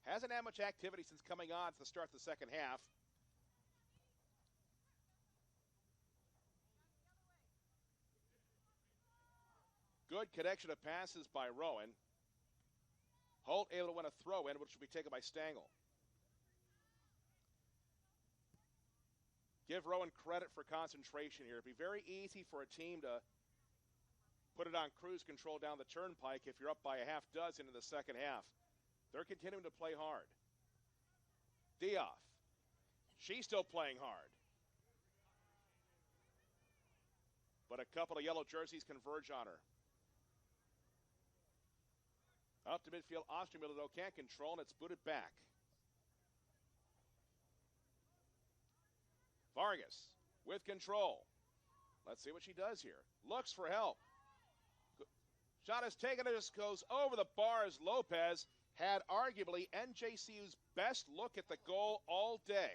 Hasn't had much activity since coming on to the start of the second half. Good connection of passes by Rowan. Holt able to win a throw-in, which will be taken by Stangl. Give Rowan credit for concentration here. It'd be very easy for a team to put it on cruise control down the turnpike if you're up by a half dozen in the second half. They're continuing to play hard. Dioff. She's still playing hard. But a couple of yellow jerseys converge on her. Up to midfield, Ostermiller, though, can't control, and it's booted back. Vargas with control. Let's see what she does here. Looks for help. Shot is taken, it just goes over the bar as Lopez had arguably NJCU's best look at the goal all day.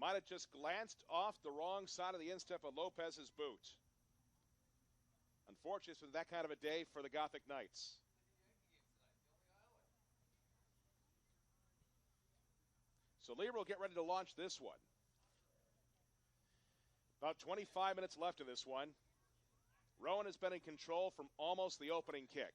Might have just glanced off the wrong side of the instep of Lopez's boot. Unfortunately, it's been that kind of a day for the Gothic Knights. So Lieber will get ready to launch this one. About 25 minutes left in this one. Rowan has been in control from almost the opening kick.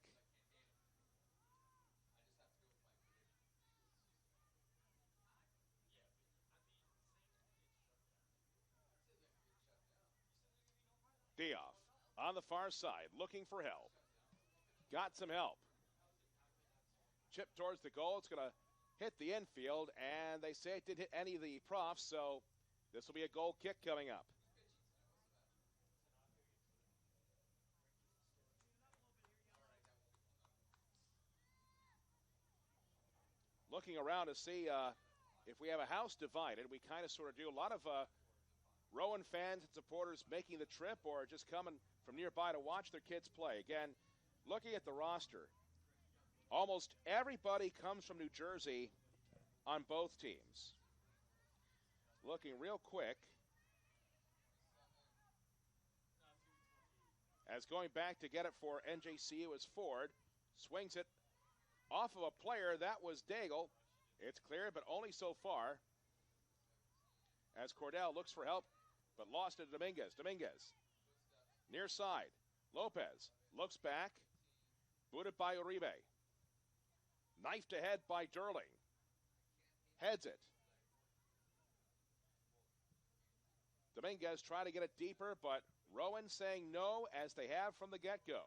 Dioff on the far side, looking for help. Got some help. Chip towards the goal. It's going to hit the infield, and they say it didn't hit any of the profs, so this will be a goal kick coming up. Looking around to see if we have a house divided. We kind of sort of do. A lot of Rowan fans and supporters making the trip or just coming from nearby to watch their kids play. Again, looking at the roster, almost everybody comes from New Jersey on both teams. Looking real quick. As going back to get it for NJCU is Ford. Swings it off of a player. That was Daigle. It's clear, but only so far. As Cordell looks for help, but lost to Dominguez. Dominguez, near side. Lopez looks back. Booted by Uribe. Knifed ahead by Durling. Heads it. Dominguez trying to get it deeper, but Rowan saying no as they have from the get-go.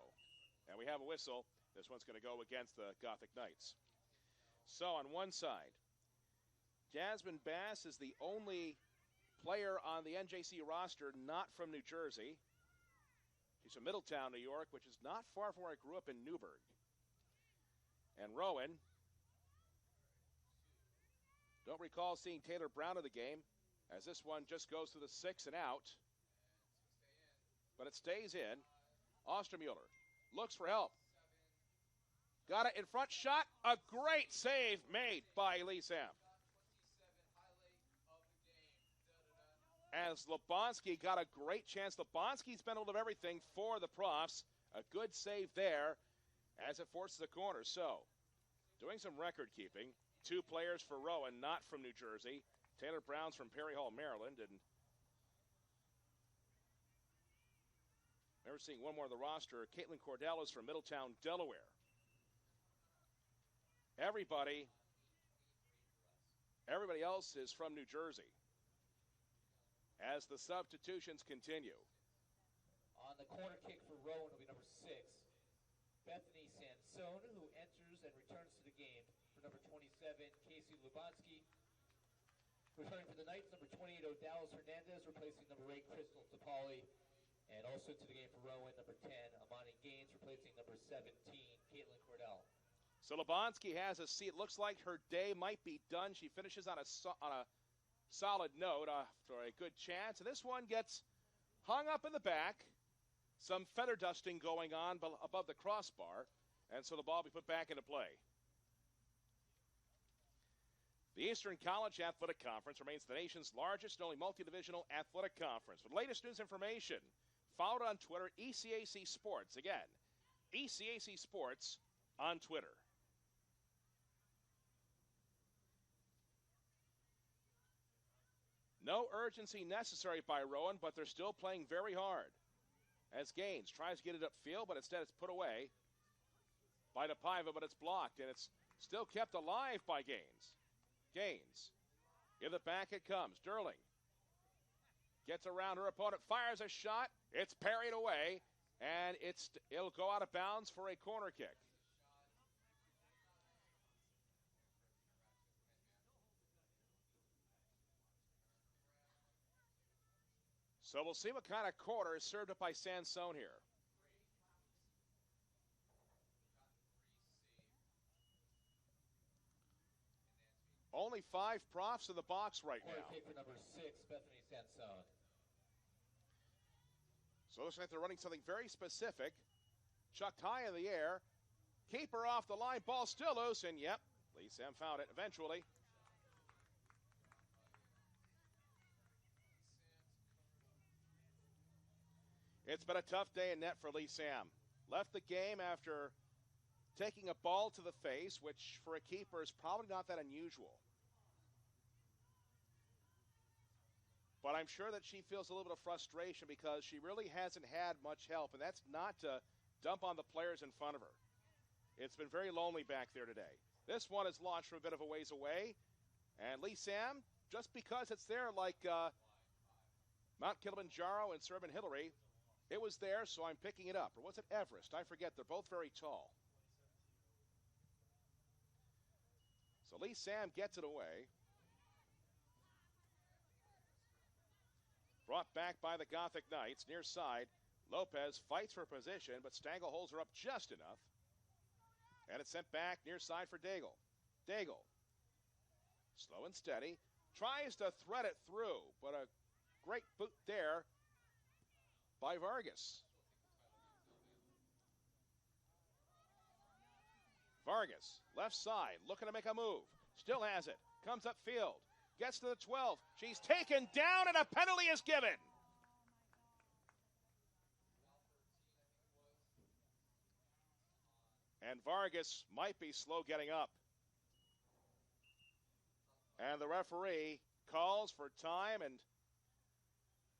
And we have a whistle. This one's going to go against the Gothic Knights. So on one side, Jasmine Bass is the only player on the NJC roster not from New Jersey. She's from Middletown, New York, which is not far from where I grew up in Newburgh. And Rowan, don't recall seeing Taylor Brown in the game, as this one just goes to the 6 and out. But it stays in. Ostermuller looks for help. Got it in front, shot, a great save made by Elisam. As Lebonsky got a great chance. Lebonsky's been hold of everything for the Profs. A good save there as it forces a corner. So, doing some record keeping. 2 players for Rowan, not from New Jersey. Taylor Brown's from Perry Hall, Maryland. And never seeing one more on the roster. Caitlin Cordell is from Middletown, Delaware. Everybody else is from New Jersey. As the substitutions continue. On the corner kick for Rowan will be number 6, Bethany Sansone, who enters and returns to the game for number 27, Casey Lubansky. Returning for the Knights, number 28, Odalis Hernandez, replacing number 8, Crystal Topali. And also to the game for Rowan, number 10, Amani Gaines, replacing number 17, Caitlin Cordell. So Lubansky has a seat. Looks like her day might be done. She finishes on a solid note after a good chance. And this one gets hung up in the back. Some feather dusting going on above the crossbar. And so the ball will be put back into play. The Eastern College Athletic Conference remains the nation's largest and only multi-divisional athletic conference. For the latest news information, follow it on Twitter, ECAC Sports. Again, ECAC Sports on Twitter. No urgency necessary by Rowan, but they're still playing very hard. as Gaines tries to get it upfield, but instead it's put away by DePaiva, but it's blocked, and it's still kept alive by Gaines. Gaines, in the back it comes. Durling gets around her opponent, fires a shot. It's parried away, and it'll go out of bounds for a corner kick. So we'll see what kind of quarter is served up by Sansone here. Only 5 profs in the box right now. Corner kick for number 6, Bethany Sansone. So it looks like they're running something very specific. Chucked high in the air. Keeper off the line. Ball still loose. And yep, Lee Sam found it eventually. It's been a tough day in net for Lee Sam. Left the game after taking a ball to the face, which for a keeper is probably not that unusual. But I'm sure that she feels a little bit of frustration because she really hasn't had much help, and that's not to dump on the players in front of her. It's been very lonely back there today. This one is launched from a bit of a ways away, and Lee Sam, just because it's there like Mount Kilimanjaro and Serbian Hillary, it was there, so I'm picking it up. Or was it Everest? I forget. They're both very tall. So Lee Sam gets it away. Brought back by the Gothic Knights, near side. Lopez fights for position, but Stangl holds her up just enough. And it's sent back near side for Daigle. Daigle, slow and steady, tries to thread it through, but a great boot there by Vargas. Vargas, left side, looking to make a move. Still has it. Comes upfield. Gets to the 12. She's taken down, and a penalty is given. And Vargas might be slow getting up. And the referee calls for time, and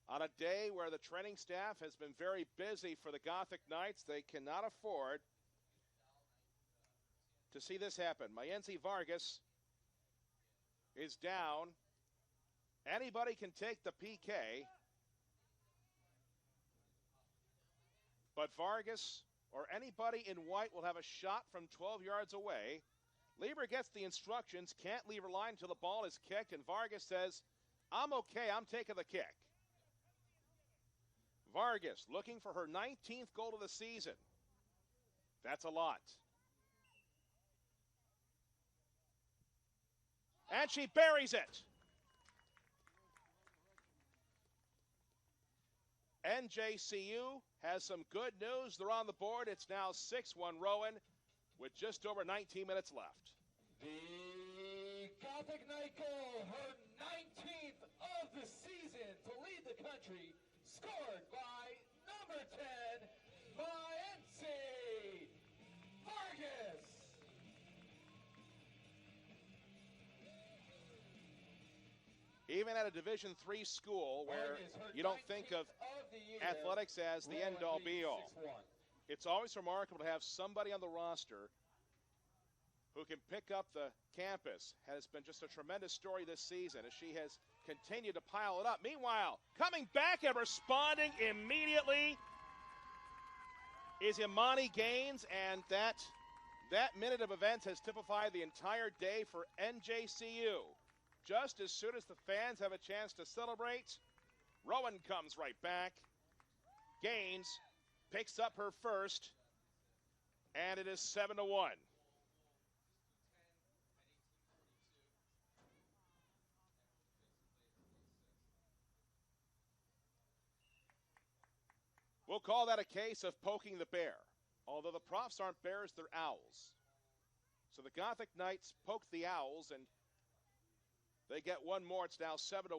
on a day where the training staff has been very busy for the Gothic Knights, they cannot afford to see this happen. Mallensy Vargas is down. Anybody can take the PK. But Vargas or anybody in white will have a shot from 12 yards away. Lieber gets the instructions, can't leave her line until the ball is kicked, and Vargas says, I'm okay, I'm taking the kick. Vargas looking for her 19th goal of the season. That's a lot. And she buries it. NJCU has some good news. They're on the board. It's now 6-1 Rowan with just over 19 minutes left. The Gothic Knight goal, her 19th of the season to lead the country, scored by number 10, Mallensy Vargas. Even at a Division III school where you don't think of athletics as the end-all be-all, it's always remarkable to have somebody on the roster who can pick up the campus. Has been just a tremendous story this season as she has continued to pile it up. Meanwhile, coming back and responding immediately is Imani Gaines, and that minute of events has typified the entire day for NJCU. Just as soon as the fans have a chance to celebrate, Rowan comes right back. Gaines picks up her first, and it is 7-1. We'll call that a case of poking the bear. Although the profs aren't bears, they're owls. So the Gothic Knights poke the owls, and they get one more. It's now 7-1.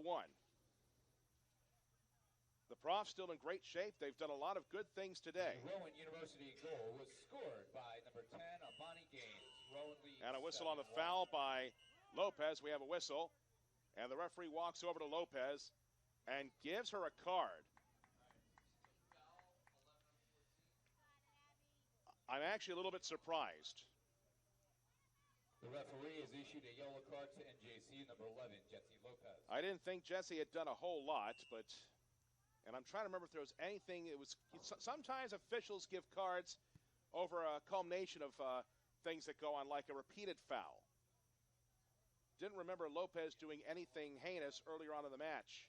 The profs still in great shape. They've done a lot of good things today. The Rowan University goal was scored by number 10, Imani Gaines. Rowan leads. And a whistle on the foul by Lopez. We have a whistle. And the referee walks over to Lopez and gives her a card. I'm actually a little bit surprised. The referee has issued a yellow card to NJCU number 11, Jesse Lopez. I didn't think Jesse had done a whole lot, and I'm trying to remember if there was anything. Sometimes officials give cards over a culmination of things that go on, like a repeated foul. Didn't remember Lopez doing anything heinous earlier on in the match.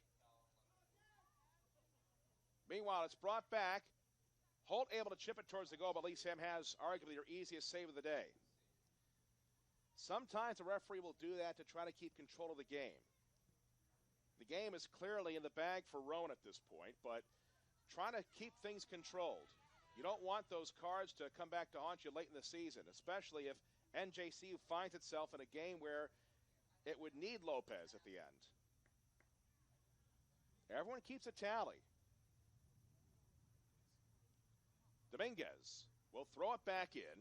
Meanwhile, it's brought back. Holt able to chip it towards the goal, but Lee Sam has arguably your easiest save of the day. Sometimes the referee will do that to try to keep control of the game. The game is clearly in the bag for Rowan at this point, but trying to keep things controlled. You don't want those cards to come back to haunt you late in the season, especially if NJCU finds itself in a game where it would need Lopez at the end. Everyone keeps a tally. Dominguez will throw it back in.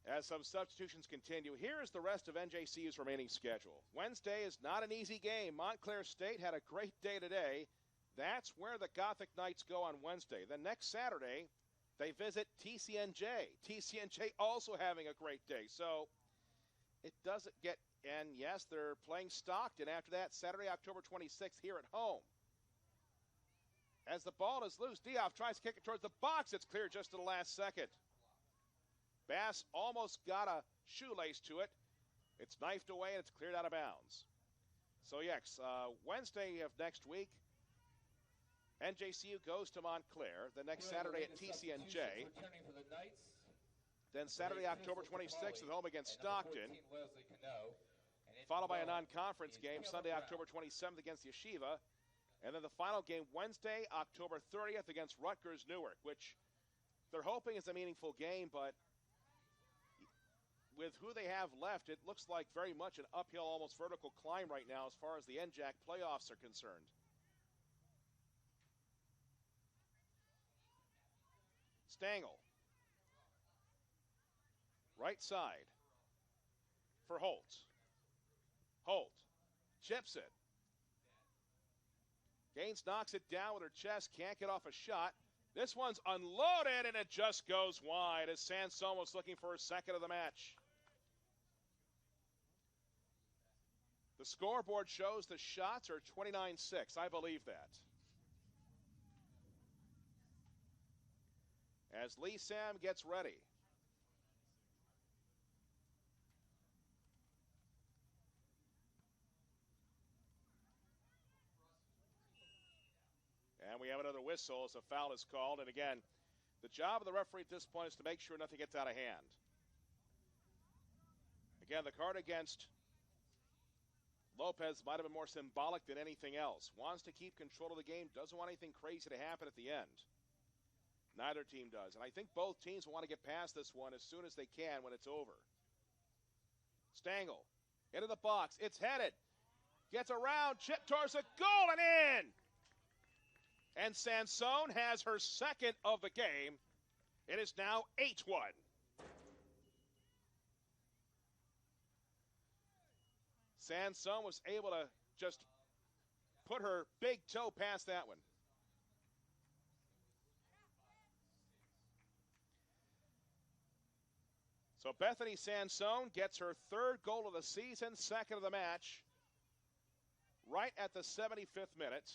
As some substitutions continue, here is the rest of NJCU's remaining schedule. Wednesday is not an easy game. Montclair State had a great day today. That's where the Gothic Knights go on Wednesday. Then next Saturday, they visit TCNJ. TCNJ also having a great day. So it doesn't get, and yes, they're playing Stockton after that, Saturday, October 26th here at home. As the ball is loose, Diouf tries to kick it towards the box. It's cleared just at the last second. Bass almost got a shoelace to it. It's knifed away and it's cleared out of bounds. So yes, Wednesday of next week, NJCU goes to Montclair. The next Saturday at TCNJ. Then Saturday, October 26th at home against Stockton. Followed by a non-conference game Sunday, October 27th against Yeshiva. And then the final game Wednesday, October 30th against Rutgers Newark, which they're hoping is a meaningful game, but with who they have left, it looks like very much an uphill, almost vertical climb right now as far as the NJAC playoffs are concerned. Stangl. Right side for Holt. Holt chips it. Gaines knocks it down with her chest, can't get off a shot. This one's unloaded, and it just goes wide as Sanson was looking for her second of the match. The scoreboard shows the shots are 29-6. I believe that. As Lee Sam gets ready. And we have another whistle as a foul is called. And again, the job of the referee at this point is to make sure nothing gets out of hand. Again, the card against Lopez might have been more symbolic than anything else. Wants to keep control of the game, doesn't want anything crazy to happen at the end. Neither team does. And I think both teams will want to get past this one as soon as they can when it's over. Stangl into the box. It's headed. Gets around, chip towards the goal and in. And Sanson has her second of the game. It is now 8-1. Sanson was able to just put her big toe past that one. So Bethany Sanson gets her third goal of the season, second of the match, right at the 75th minute.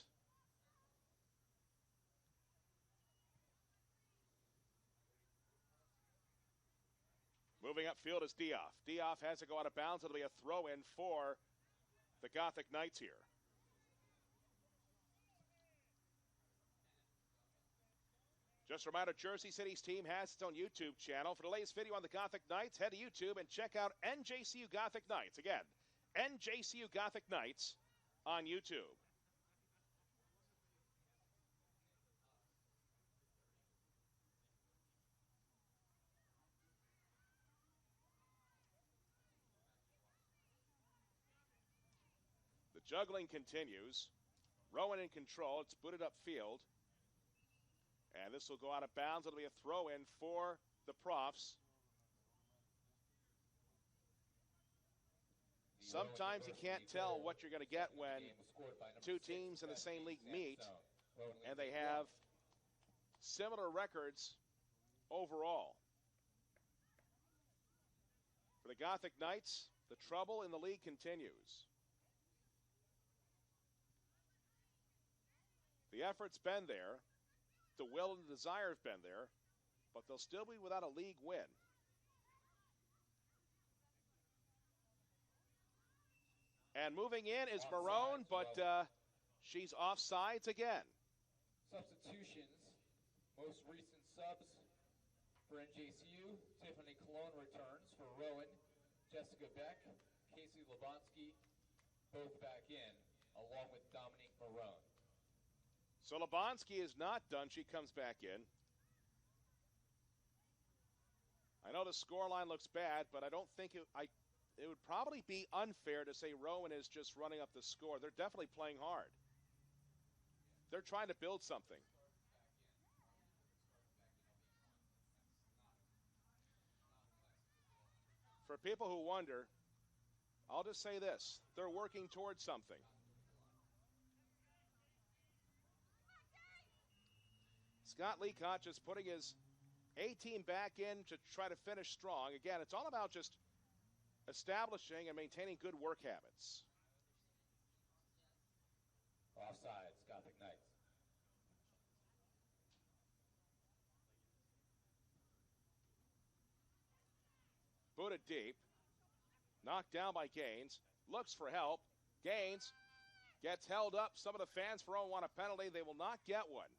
Moving upfield is Diouf. Diouf has to go out of bounds. It'll be a throw-in for the Gothic Knights here. Just a reminder, Jersey City's team has its own YouTube channel. For the latest video on the Gothic Knights, head to YouTube and check out NJCU Gothic Knights. Again, NJCU Gothic Knights on YouTube. Juggling continues. Rowan in control. It's booted upfield. And this will go out of bounds. It'll be a throw-in for the Profs. Sometimes you can't tell what you're going to get when two teams in the same league meet. Rowan and leads they at have 1. similar records overall. For the Gothic Knights, the trouble in the league continues. The effort's been there, the will and the desire have been there, but they'll still be without a league win. And moving in is Offsides, Marone, but Rowan. she's offsides again. Substitutions. Most recent subs for NJCU. Tiffany Cologne returns for Rowan. Jessica Beck, Casey Lebonsky, both back in, along with Dominique Marone. So Lebonsky is not done. She comes back in. I know the scoreline looks bad, but I don't think it would probably be unfair to say Rowan is just running up the score. They're definitely playing hard. They're trying to build something. For people who wonder, I'll just say this. They're working towards something. Scott Leacock just putting his A-team back in to try to finish strong. Again, it's all about just establishing and maintaining good work habits. Offsides, Gothic Knights. Booted deep. Knocked down by Gaines. Looks for help. Gaines gets held up. Some of the fans for Rowan want a penalty. They will not get one.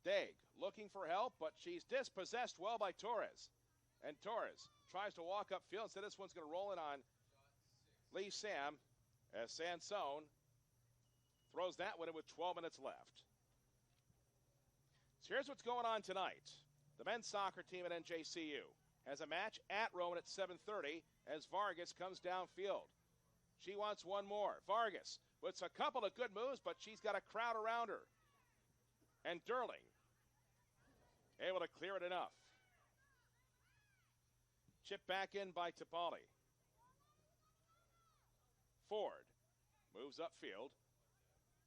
Daig looking for help, but she's dispossessed well by Torres. And Torres tries to walk upfield. Instead, this one's going to roll it on Lee Sam as Sansone throws that one in with 12 minutes left. So here's what's going on tonight. The men's soccer team at NJCU has a match at Rowan at 7:30 as Vargas comes downfield. She wants one more. Vargas with a couple of good moves, but she's got a crowd around her. And Durling able to clear it enough. Chip back in by Tipali. Ford moves upfield,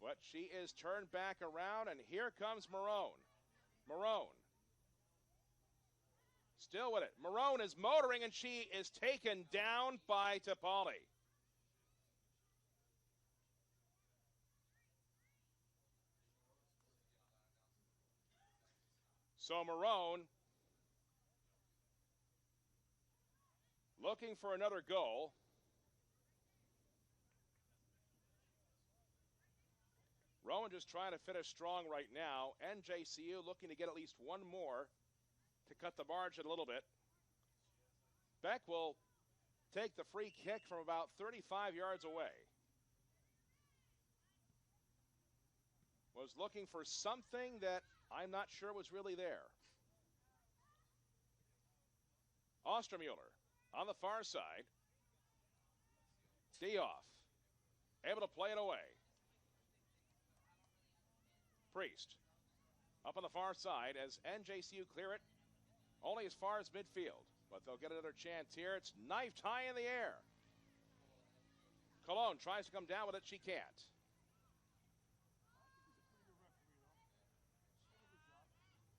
but she is turned back around, and here comes Marone. Marone still with it. Marone is motoring, and she is taken down by Tipali. So Marone looking for another goal. Rowan just trying to finish strong right now. NJCU looking to get at least one more to cut the margin a little bit. Beck will take the free kick from about 35 yards away. Was looking for something that I'm not sure was really there. Ostermuller on the far side. Dioff able to play it away. Priest up on the far side as NJCU clear it only as far as midfield. But they'll get another chance here. It's knifed high in the air. Cologne tries to come down with it. She can't.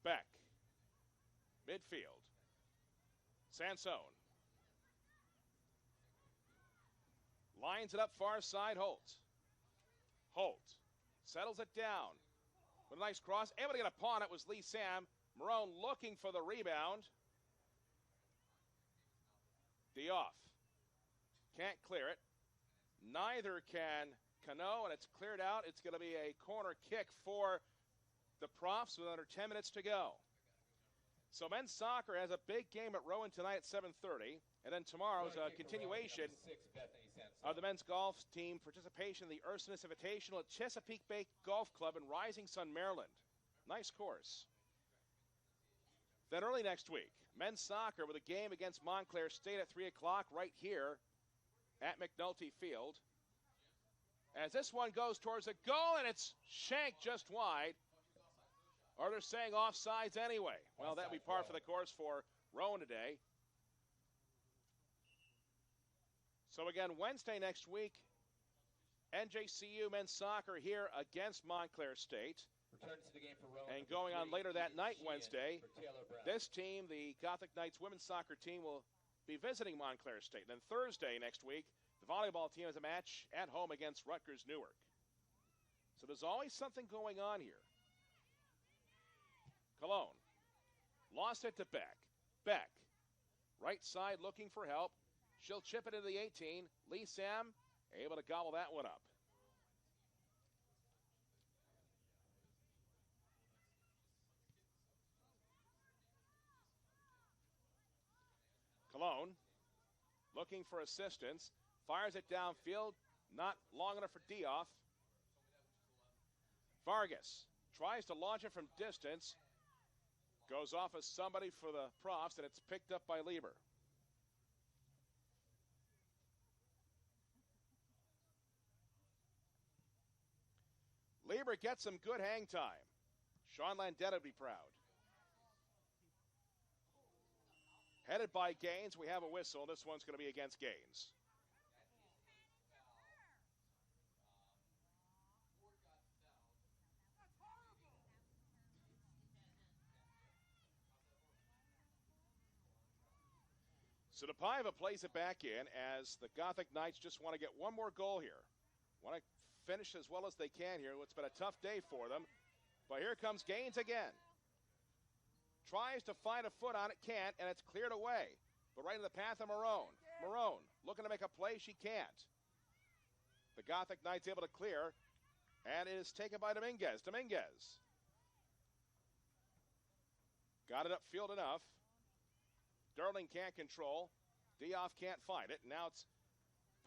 Beck. Midfield. Sansone. Lines it up far side. Holt. Holt settles it down. With a nice cross. Able to get a paw on it was Lee Sam. Marone looking for the rebound. Dioff. Can't clear it. Neither can Cano, and it's cleared out. It's going to be a corner kick for the Profs with under 10 minutes to go. So men's soccer has a big game at Rowan tonight at 7:30. And then tomorrow's a continuation of the men's golf team participation in the Ursinus Invitational at Chesapeake Bay Golf Club in Rising Sun, Maryland. Nice course. Then early next week, men's soccer with a game against Montclair State at 3 o'clock right here at McNulty Field. As this one goes towards the goal, and it's shanked just wide. Or they're saying offsides anyway. Well, that'll be par for the course for Rowan today. So again, Wednesday next week NJCU men's soccer here against Montclair State. Returns to the game for Rowan. And going on later that night, Sheehan Wednesday, for Taylor Brown. this team, the Gothic Knights women's soccer team, will be visiting Montclair State. And then Thursday next week, the volleyball team has a match at home against Rutgers Newark. So there's always something going on here. Cologne lost it to Beck. Beck, right side looking for help. She'll chip it into the 18. Lee Sam able to gobble that one up. Cologne looking for assistance. Fires it downfield. Not long enough for Dioff. Vargas tries to launch it from distance. Goes off as somebody for the Profs, and it's picked up by Lieber. Lieber gets some good hang time. Sean Landetta would be proud. Headed by Gaines, we have a whistle. This one's going to be against Gaines. So Paiva plays it back in as the Gothic Knights just want to get one more goal here. Want to finish as well as they can here. It's been a tough day for them. But here comes Gaines again. Tries to find a foot on it, can't, and it's cleared away. But right in the path of Marone. Marone looking to make a play, she can't. The Gothic Knights able to clear, and it is taken by Dominguez. Dominguez got it upfield enough. Derling can't control. Dioff can't find it. Now it's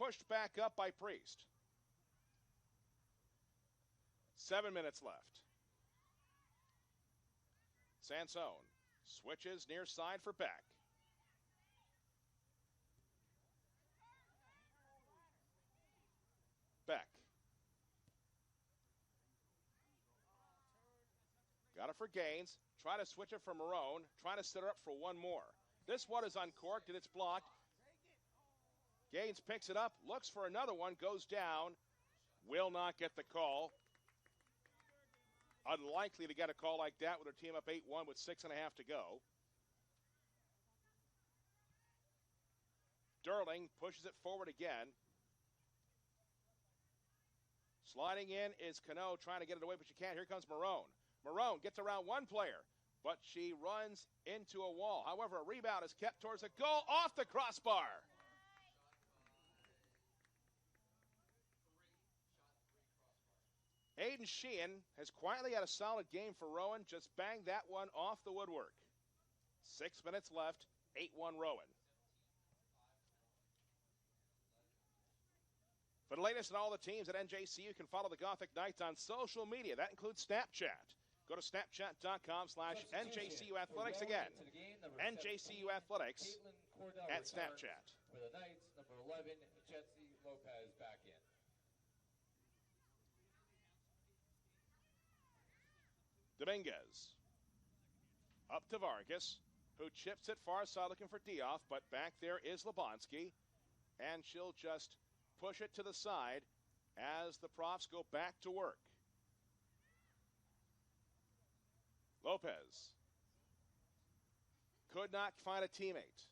pushed back up by Priest. 7 minutes left. Sansone switches near side for Beck. Beck. Got it for Gaines. Try to switch it for Marone. Trying to set her up for one more. This one is uncorked and it's blocked. Gaines picks it up, looks for another one, goes down. Will not get the call. Unlikely to get a call like that with her team up 8-1 with 6.5 to go. Derling pushes it forward again. Sliding in is Cano trying to get it away, but she can't. Here comes Marone. Marone gets around one player, but she runs into a wall. However, a rebound is kept towards a goal off the crossbar. Aiden Sheehan has quietly had a solid game for Rowan. Just banged that one off the woodwork. 6 minutes left, 8-1 Rowan. For the latest on all the teams at NJCU, you can follow the Gothic Knights on social media. That includes Snapchat. Go to snapchat.com/NJCU Athletics again. NJCU Athletics at Snapchat. For the Knights, number 11, Jesse Lopez back in. Dominguez. Up to Vargas, who chips it far side looking for Dioff, but back there is Lebonsky. And she'll just push it to the side as the Profs go back to work. Lopez could not find a teammate.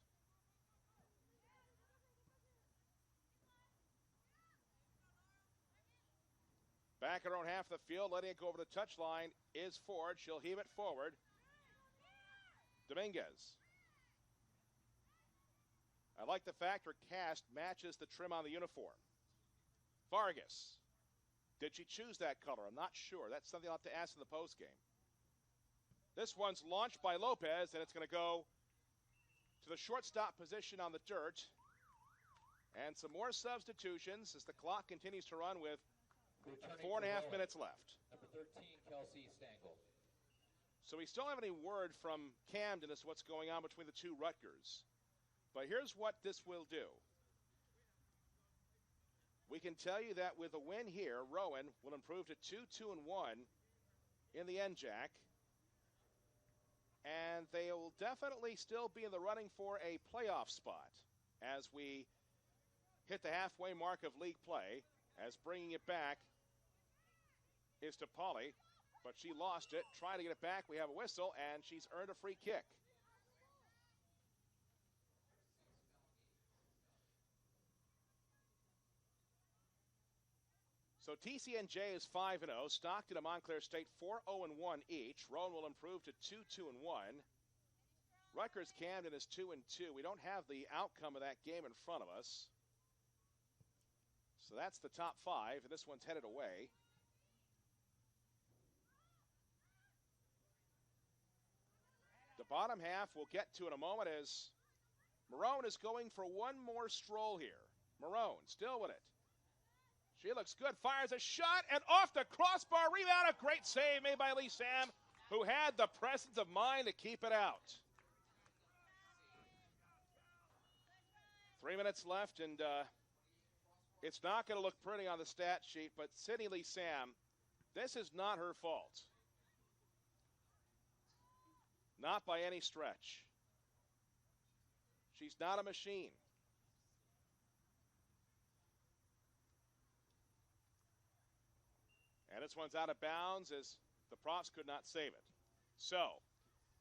Back at her own half of the field, letting it go over the touchline is Ford. She'll heave it forward. Dominguez. I like the fact her cast matches the trim on the uniform. Vargas. Did she choose that color? I'm not sure. That's something I'll have to ask in the postgame. This one's launched by Lopez, and it's going to go to the shortstop position on the dirt. And some more substitutions as the clock continues to run with 4.5 minutes left. Number 13, Kelsey Stangl. So we still don't have any word from Camden as to what's going on between the two Rutgers. But here's what this will do. We can tell you that with a win here, Rowan will improve to 2-2-1 in the NJAC. And they will definitely still be in the running for a playoff spot as we hit the halfway mark of league play. As bringing it back is to Polly, but she lost it. Trying to get it back. We have a whistle, and she's earned a free kick. So TCNJ is 5-0. Stockton and Montclair State 4-0-1 each. Rowan will improve to 2-2-1. Rutgers Camden is 2-2. We don't have the outcome of that game in front of us. So that's the top five, and this one's headed away. The bottom half we'll get to in a moment as Marone is going for one more stroll here. Marone still with it. She looks good, fires a shot, and off the crossbar, rebound, a great save made by Lee Sam, who had the presence of mind to keep it out. 3 minutes left, and it's not going to look pretty on the stat sheet, but Sydney Lee Sam, this is not her fault. Not by any stretch. She's not a machine. And this one's out of bounds as the props could not save it. So,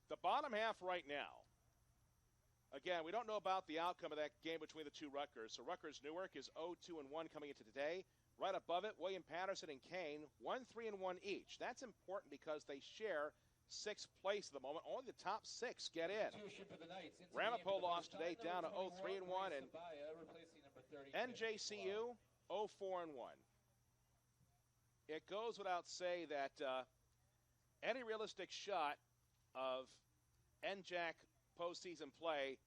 the bottom half right now. Again, we don't know about the outcome of that game between the two Rutgers. So Rutgers Newark is 0-2-1 coming into today. Right above it, William Patterson and Kane, 1-3-1 each. That's important because they share sixth place at the moment. Only the top six get in. Ramapo lost today down to 0-3-1, and NJCU 0-4-1. It goes without saying that any realistic shot of NJAC postseason play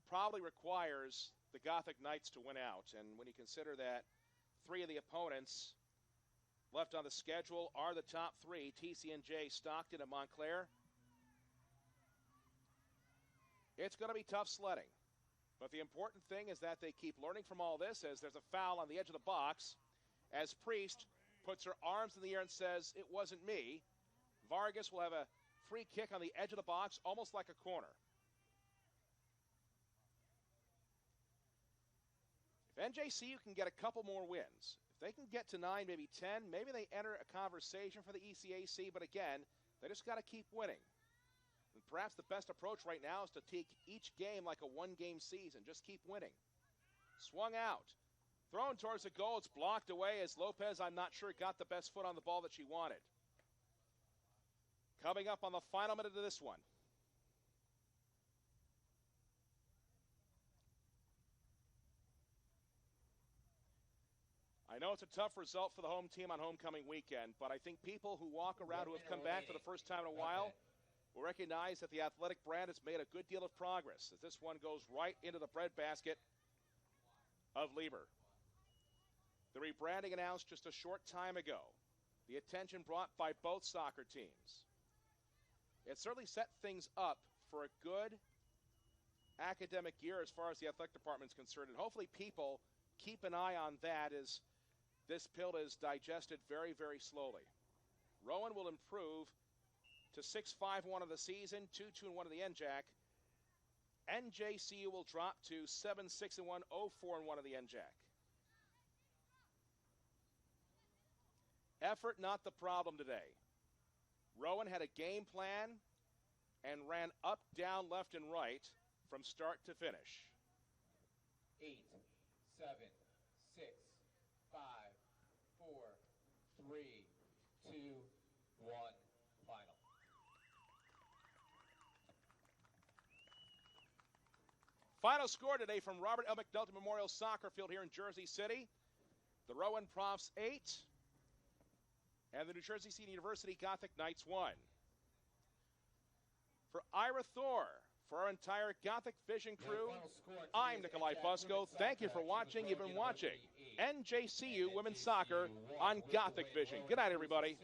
probably requires the Gothic Knights to win out. And when you consider that three of the opponents left on the schedule are the top three, TCNJ, Stockton, and Montclair, it's going to be tough sledding. But the important thing is that they keep learning from all this, as there's a foul on the edge of the box as Priest puts her arms in the air and says, "It wasn't me." Vargas will have a free kick on the edge of the box, almost like a corner. If NJCU can get a couple more wins, if they can get to 9, maybe 10, maybe they enter a conversation for the ECAC, but again, they just got to keep winning. And perhaps the best approach right now is to take each game like a one-game season. Just keep winning. Swung out. Thrown towards the goal. It's blocked away as Lopez, I'm not sure, got the best foot on the ball that she wanted. Coming up on the final minute of this one. I know it's a tough result for the home team on homecoming weekend, but I think people who walk around who have come back for the first time in a while will recognize that the athletic brand has made a good deal of progress as this one goes right into the breadbasket of Lieber. The rebranding announced just a short time ago. The attention brought by both soccer teams. It certainly set things up for a good academic year as far as the athletic department is concerned, and hopefully people keep an eye on that as this pill is digested very, very slowly. Rowan will improve to 6-5-1 of the season, 2-2-1 of the NJAC. NJCU will drop to 7-6-1, 0-4-1 of the NJAC. Effort not the problem today. Rowan had a game plan and ran up, down, left, and right from start to finish. 8, 7, 6, 5, 4, 3, 2, 1, final. Final score today from Robert L. McNulty Memorial Soccer Field here in Jersey City. The Rowan Profs 8, and the New Jersey State University Gothic Knights 1. For Ira Thor, for our entire Gothic Vision crew, I'm Nikolai Busko. Thank you for watching. You've been watching NJCU Women's Soccer on Gothic Vision. Good night, everybody.